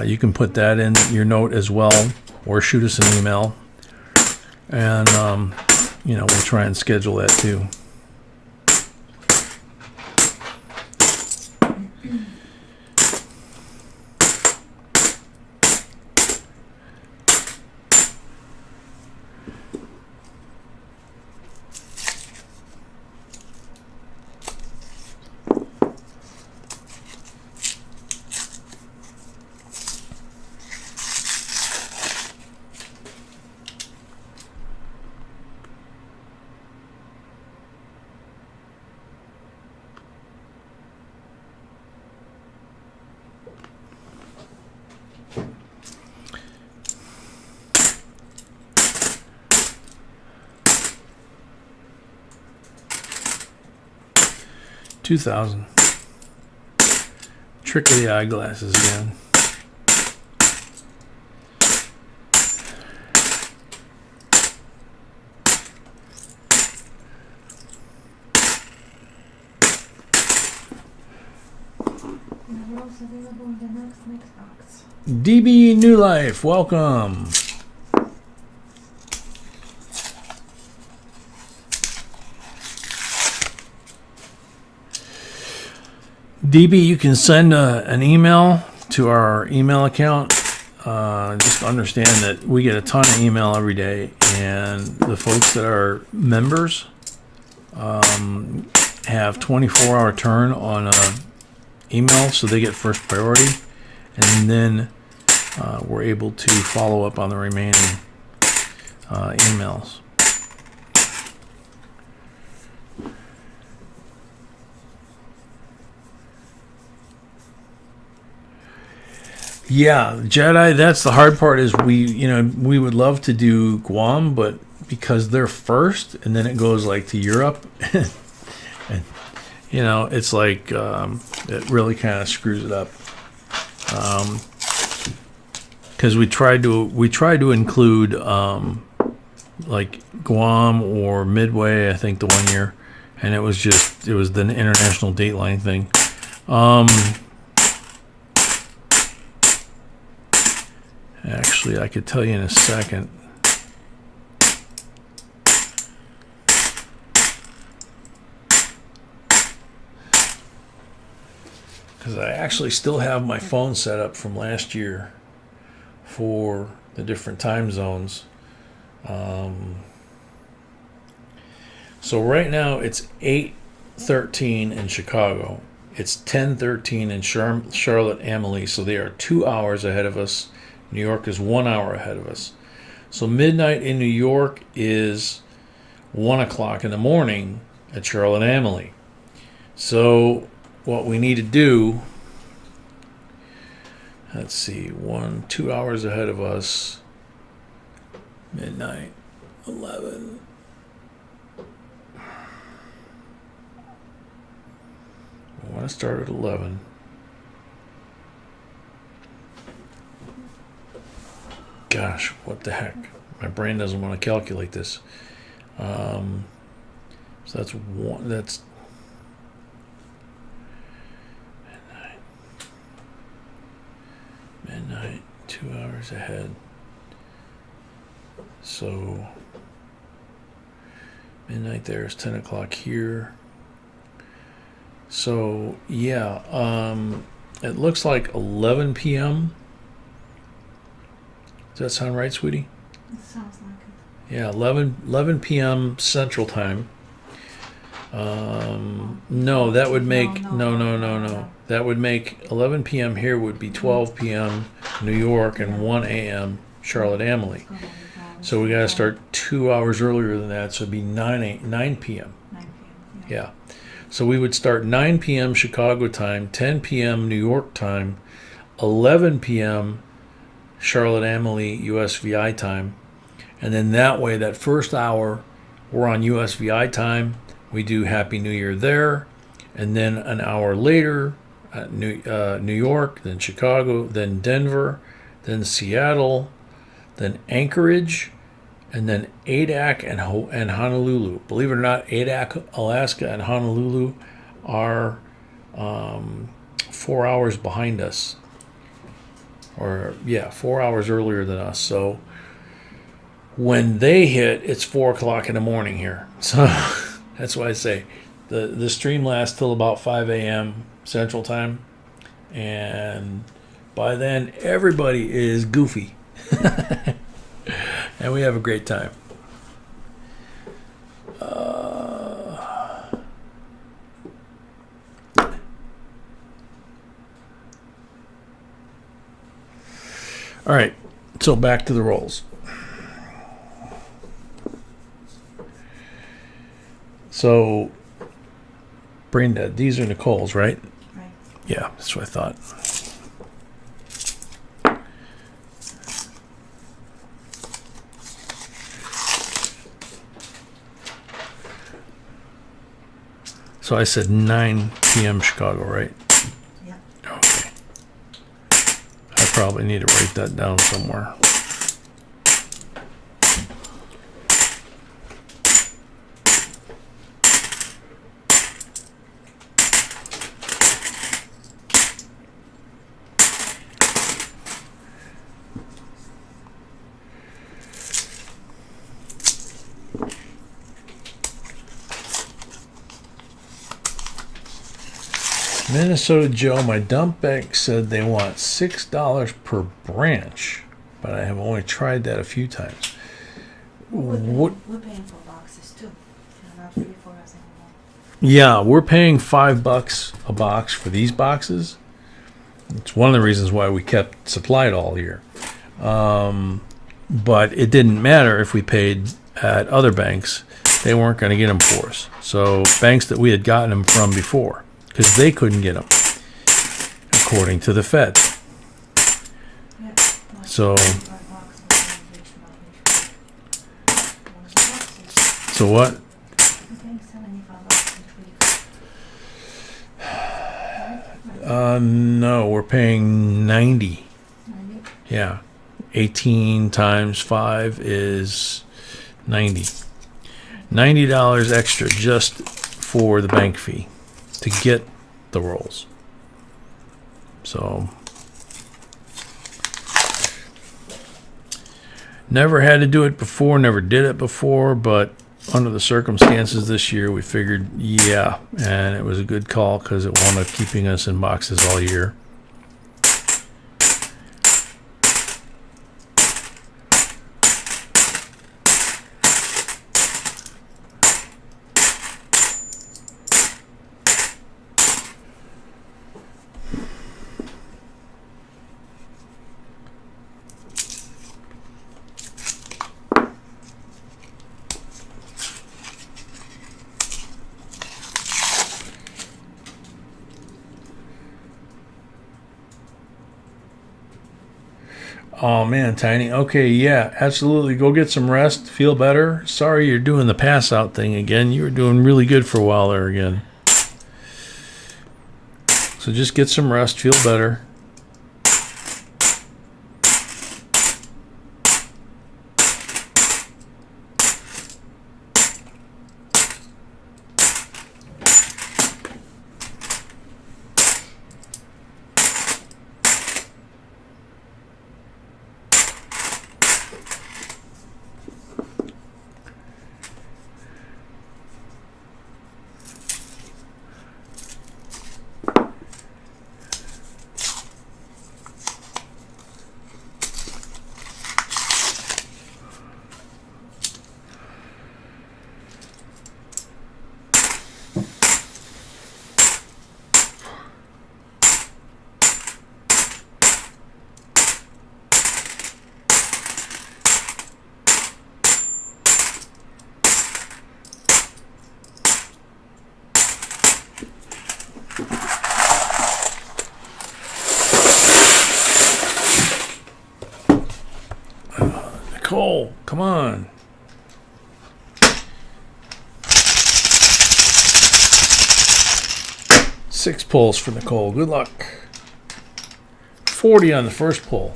you can put that in your note as well, or shoot us an email, and we'll try and schedule that too. $2,000. Trick of the eyeglasses again. Available in the next box. DB New Life, welcome. DB, you can send an email to our email account. Just understand that we get a ton of email every day, and the folks that are members have 24-hour turn on email, so they get first priority, and then we're able to follow up on the remaining emails. Yeah, Jedi, that's the hard part, is we would love to do Guam, but because they're first and then it goes like to Europe, and it's like it really kind of screws it up. Because we tried to include like Guam or Midway, I think, the one year, and it was the international dateline thing. Actually, I could tell you in a second. because I actually still have my phone set up from last year for the different time zones. So right now it's 8:13 in Chicago. It's 10:13 in Charlotte, Amalie. So they are 2 hours ahead of us. New York is 1 hour ahead of us. So midnight in New York is 1 o'clock in the morning at Charlotte, Amalie. So what we need to do, let's see, 2 hours ahead of us, midnight, 11. I want to start at 11. Gosh, what the heck? My brain doesn't want to calculate this. So that's one. That's midnight. 2 hours ahead. So midnight there is 10 o'clock here. So yeah, it looks like 11 p.m. Does that sound right, sweetie? It sounds like it. Yeah, 11 p.m. Central Time. No, that would make no. That would make 11 p.m. here would be 12 p.m. New York and 1 a.m. Charlotte, Amalie. So we got to start 2 hours earlier than that. So it'd be 9 p.m. 9 p.m. Yeah. So we would start 9 p.m. Chicago time, 10 p.m. New York time, 11 p.m. Charlotte, Amalie USVI time. And then that way, that first hour, we're on USVI time. We do Happy New Year there. And then an hour later, New York, then Chicago, then Denver, then Seattle, then Anchorage, and then Adak and Honolulu. Believe it or not, Adak, Alaska, and Honolulu are 4 hours behind us. 4 hours earlier than us. So when they hit, it's 4 o'clock in the morning here. So that's why I say the stream lasts till about 5 a.m. Central Time. And by then, everybody is goofy. And we have a great time. All right, so back to the rolls. So, brain dead. These are Nicole's, right? Right. Yeah, that's what I thought. So I said 9 p.m. Chicago, right? Yeah. Okay. I probably need to write that down somewhere. Minnesota Joe, my dump bank said they want $6 per branch, but I have only tried that a few times. We're paying for boxes too. They're not free for us anymore. Yeah, we're paying $5 a box for these boxes. It's one of the reasons why we kept supplied all year. But it didn't matter if we paid at other banks. They weren't going to get them for us. So banks that we had gotten them from before, because they couldn't get them, according to the Fed. Yeah. So what? We're paying $75 each week. No, we're paying 90. 90? Yeah. 18 times 5 is 90. $90 extra just for the bank fee to get the rolls. So never had to do it before, never did it before, but under the circumstances this year, we figured, yeah, and it was a good call because it wound up keeping us in boxes all year. Oh man, Tiny. Okay, yeah, absolutely. Go get some rest. Feel better. Sorry you're doing the pass out thing again. You were doing really good for a while there again. So just get some rest. Feel better. Nicole, come on. Six pulls for Nicole. Good luck. 40 on the first pull.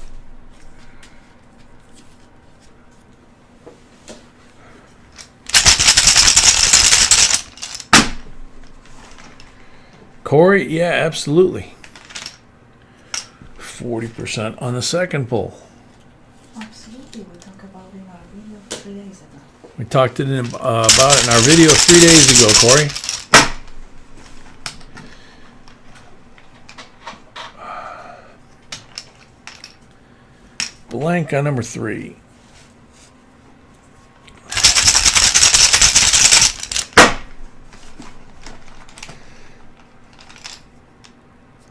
Corey, yeah, absolutely. 40% on the second pull. Absolutely, we talked about it in our video 3 days ago. We talked about it in our video 3 days ago, Corey. Blank on number 3.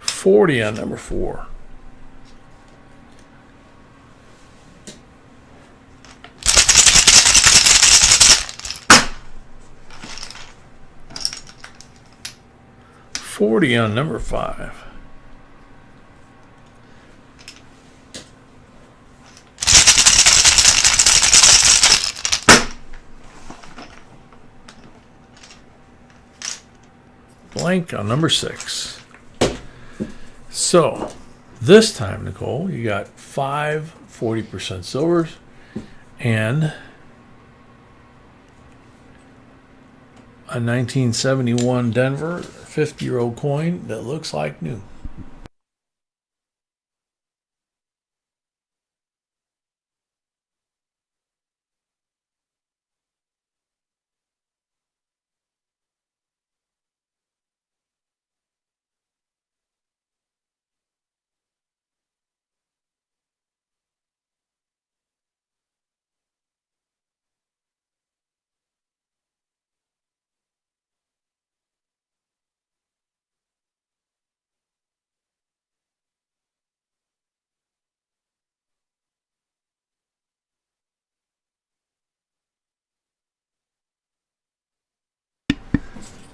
$40 on number 4. $40 on number 5. Blank on number 6. So, this time, Nicole, you got 5 40% silvers and a 1971 Denver 50-year-old coin that looks like new.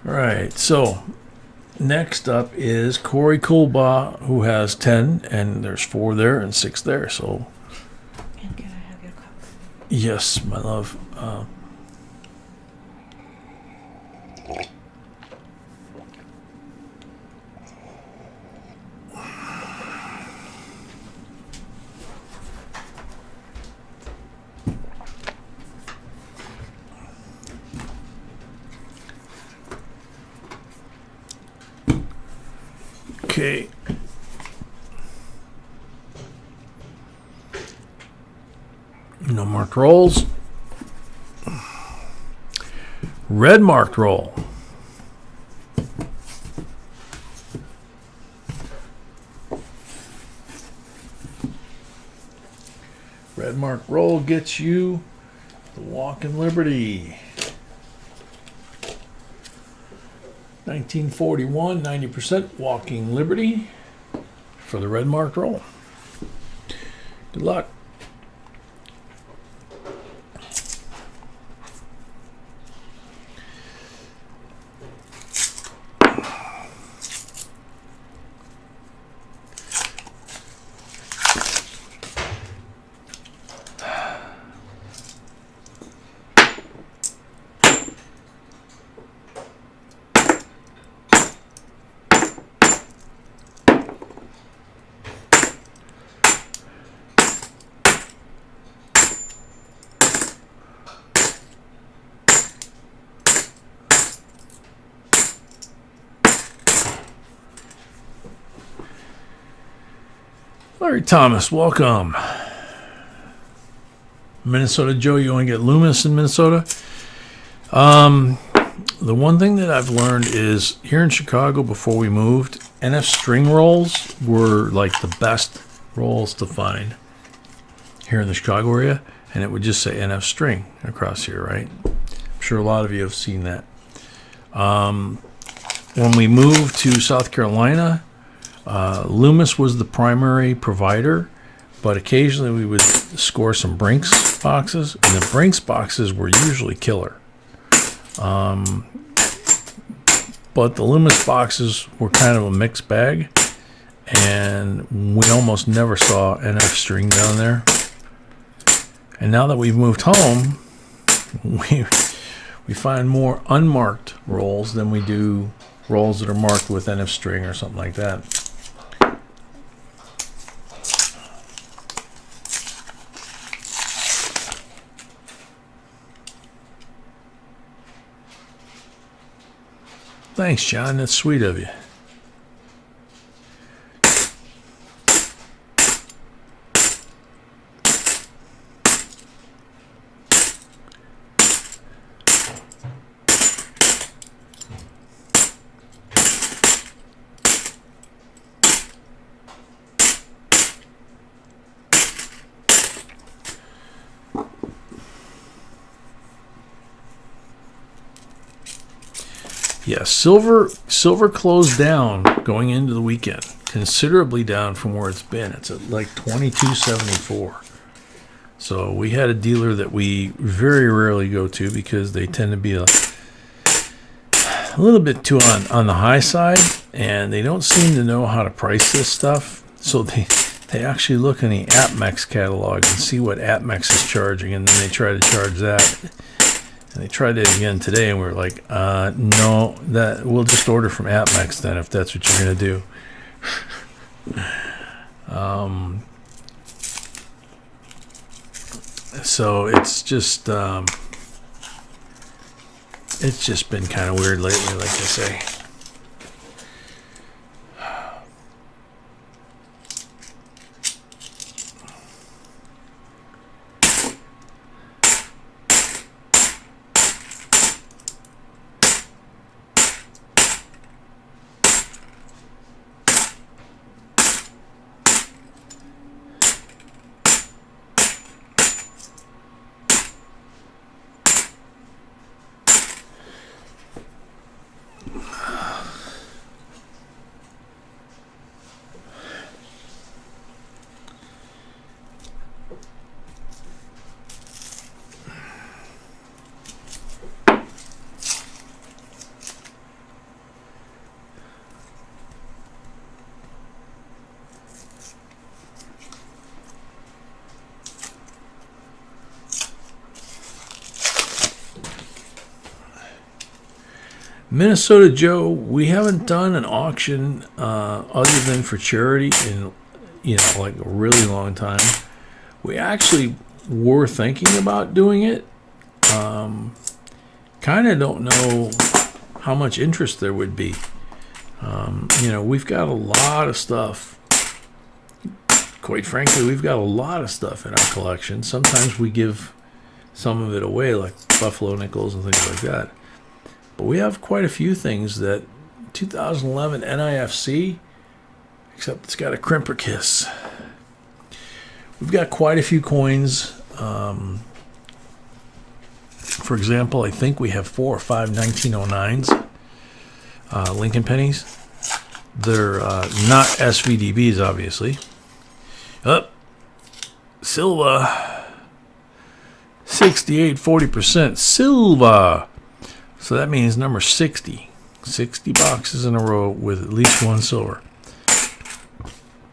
All right, so next up is Corey Coolbaugh, who has 10, and there's 4 there and 6 there. So, And can I have your cup? yes, my love. Okay. No marked rolls. Red marked roll. Red marked roll gets you the Walking Liberty. 1941, 90% Walking Liberty for the red marked roll. Good luck. Larry Thomas, welcome. Minnesota Joe, you want to get Loomis in Minnesota? The one thing that I've learned is here in Chicago before we moved, NF string rolls were like the best rolls to find here in the Chicago area, and it would just say NF string across here, right? I'm sure a lot of you have seen that. When we moved to South Carolina, Loomis was the primary provider, but occasionally we would score some Brinks boxes, and the Brinks boxes were usually killer. But the Loomis boxes were kind of a mixed bag, and we almost never saw NF string down there. And now that we've moved home, we find more unmarked rolls than we do rolls that are marked with NF string or something like that. Thanks, John. That's sweet of you. Yeah, silver closed down going into the weekend, considerably down from where it's been. It's at like 22.74. So we had a dealer that we very rarely go to because they tend to be a little bit too on the high side, and they don't seem to know how to price this stuff. So they actually look in the AppMex catalog and see what AppMex is charging, and then they try to charge that. And they tried it again today, and we were like, no, that we'll just order from AppMex then if that's what you're going to do. So it's just been kind of weird lately, like I say. Minnesota Joe, we haven't done an auction other than for charity in like a really long time. We actually were thinking about doing it. Kind of don't know how much interest there would be. We've got a lot of stuff. Quite frankly, we've got a lot of stuff in our collection. Sometimes we give some of it away, like buffalo nickels and things like that. But we have quite a few things that 2011 NIFC, except it's got a crimper kiss. We've got quite a few coins. For example, I think we have 4 or 5 1909s, Lincoln pennies. They're not SVDBs, obviously. Silva. 68, 40% silver. So that means number 60. 60 boxes in a row with at least one silver.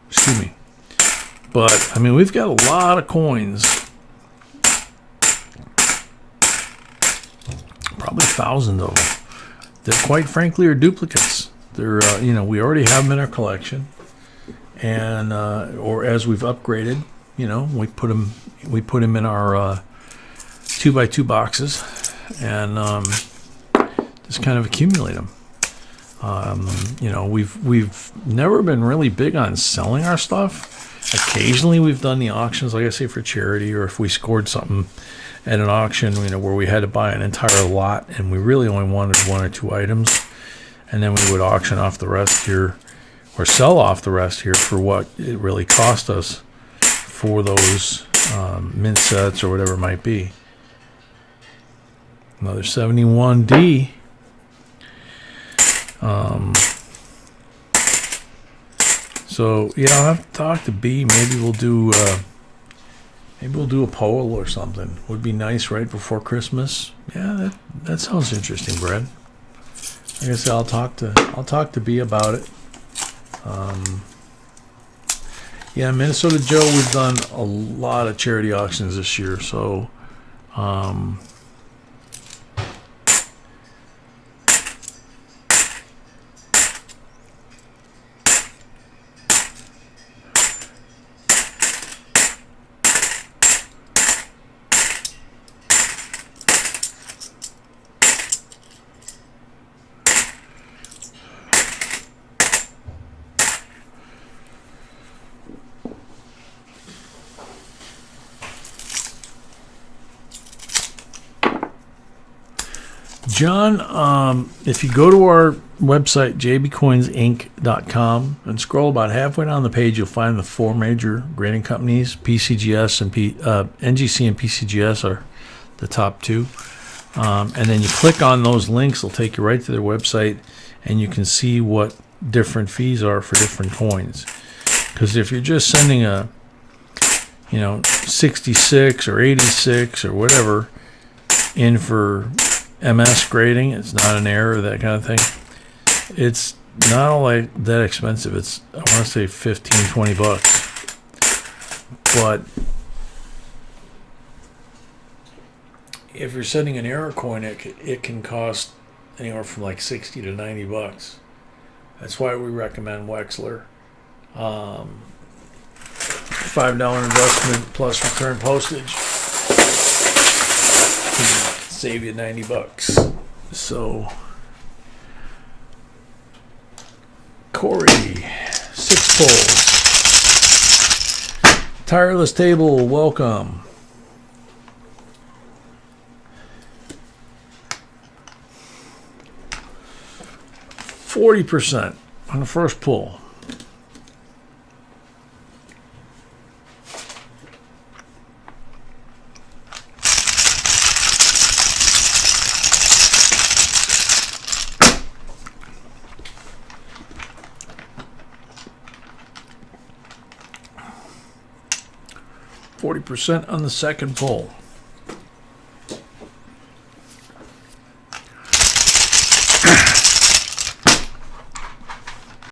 Excuse me. But, I mean, we've got a lot of coins. Probably thousands of them. They're quite frankly are duplicates. They're, we already have them in our collection. And, or as we've upgraded, we put them in our 2x2 boxes and just kind of accumulate them. We've never been really big on selling our stuff. Occasionally we've done the auctions, like I say, for charity, or if we scored something at an auction, where we had to buy an entire lot and we really only wanted 1 or 2 items, and then we would auction off the rest here, or sell off the rest here for what it really cost us for those mint sets or whatever it might be. Another 71D. So yeah, I'll have to talk to B. Maybe we'll do a poll or something. Would be nice right before Christmas. Yeah, that sounds interesting, Brad. Like I said, I'll talk to B about it. Yeah, Minnesota Joe, we've done a lot of charity auctions this year, so 'John, if you go to our website, JBCOINSINC.com, and scroll about halfway down the page, you'll find the 4 major grading companies. PCGS and NGC and PCGS are the top 2. And then you click on those links, it'll take you right to their website, and you can see what different fees are for different coins. Because if you're just sending a 66 or 86 or whatever in for MS grading, it's not an error, that kind of thing. It's not all that expensive. It's, I want to say, $15-20. But if you're sending an error coin, it can cost anywhere from like $60 to $90. That's why we recommend Wexler. $5 investment plus return postage save you $90. So Corey, 6 polls. Tireless Table, welcome. %40 on the first pull. %40 on the second pull.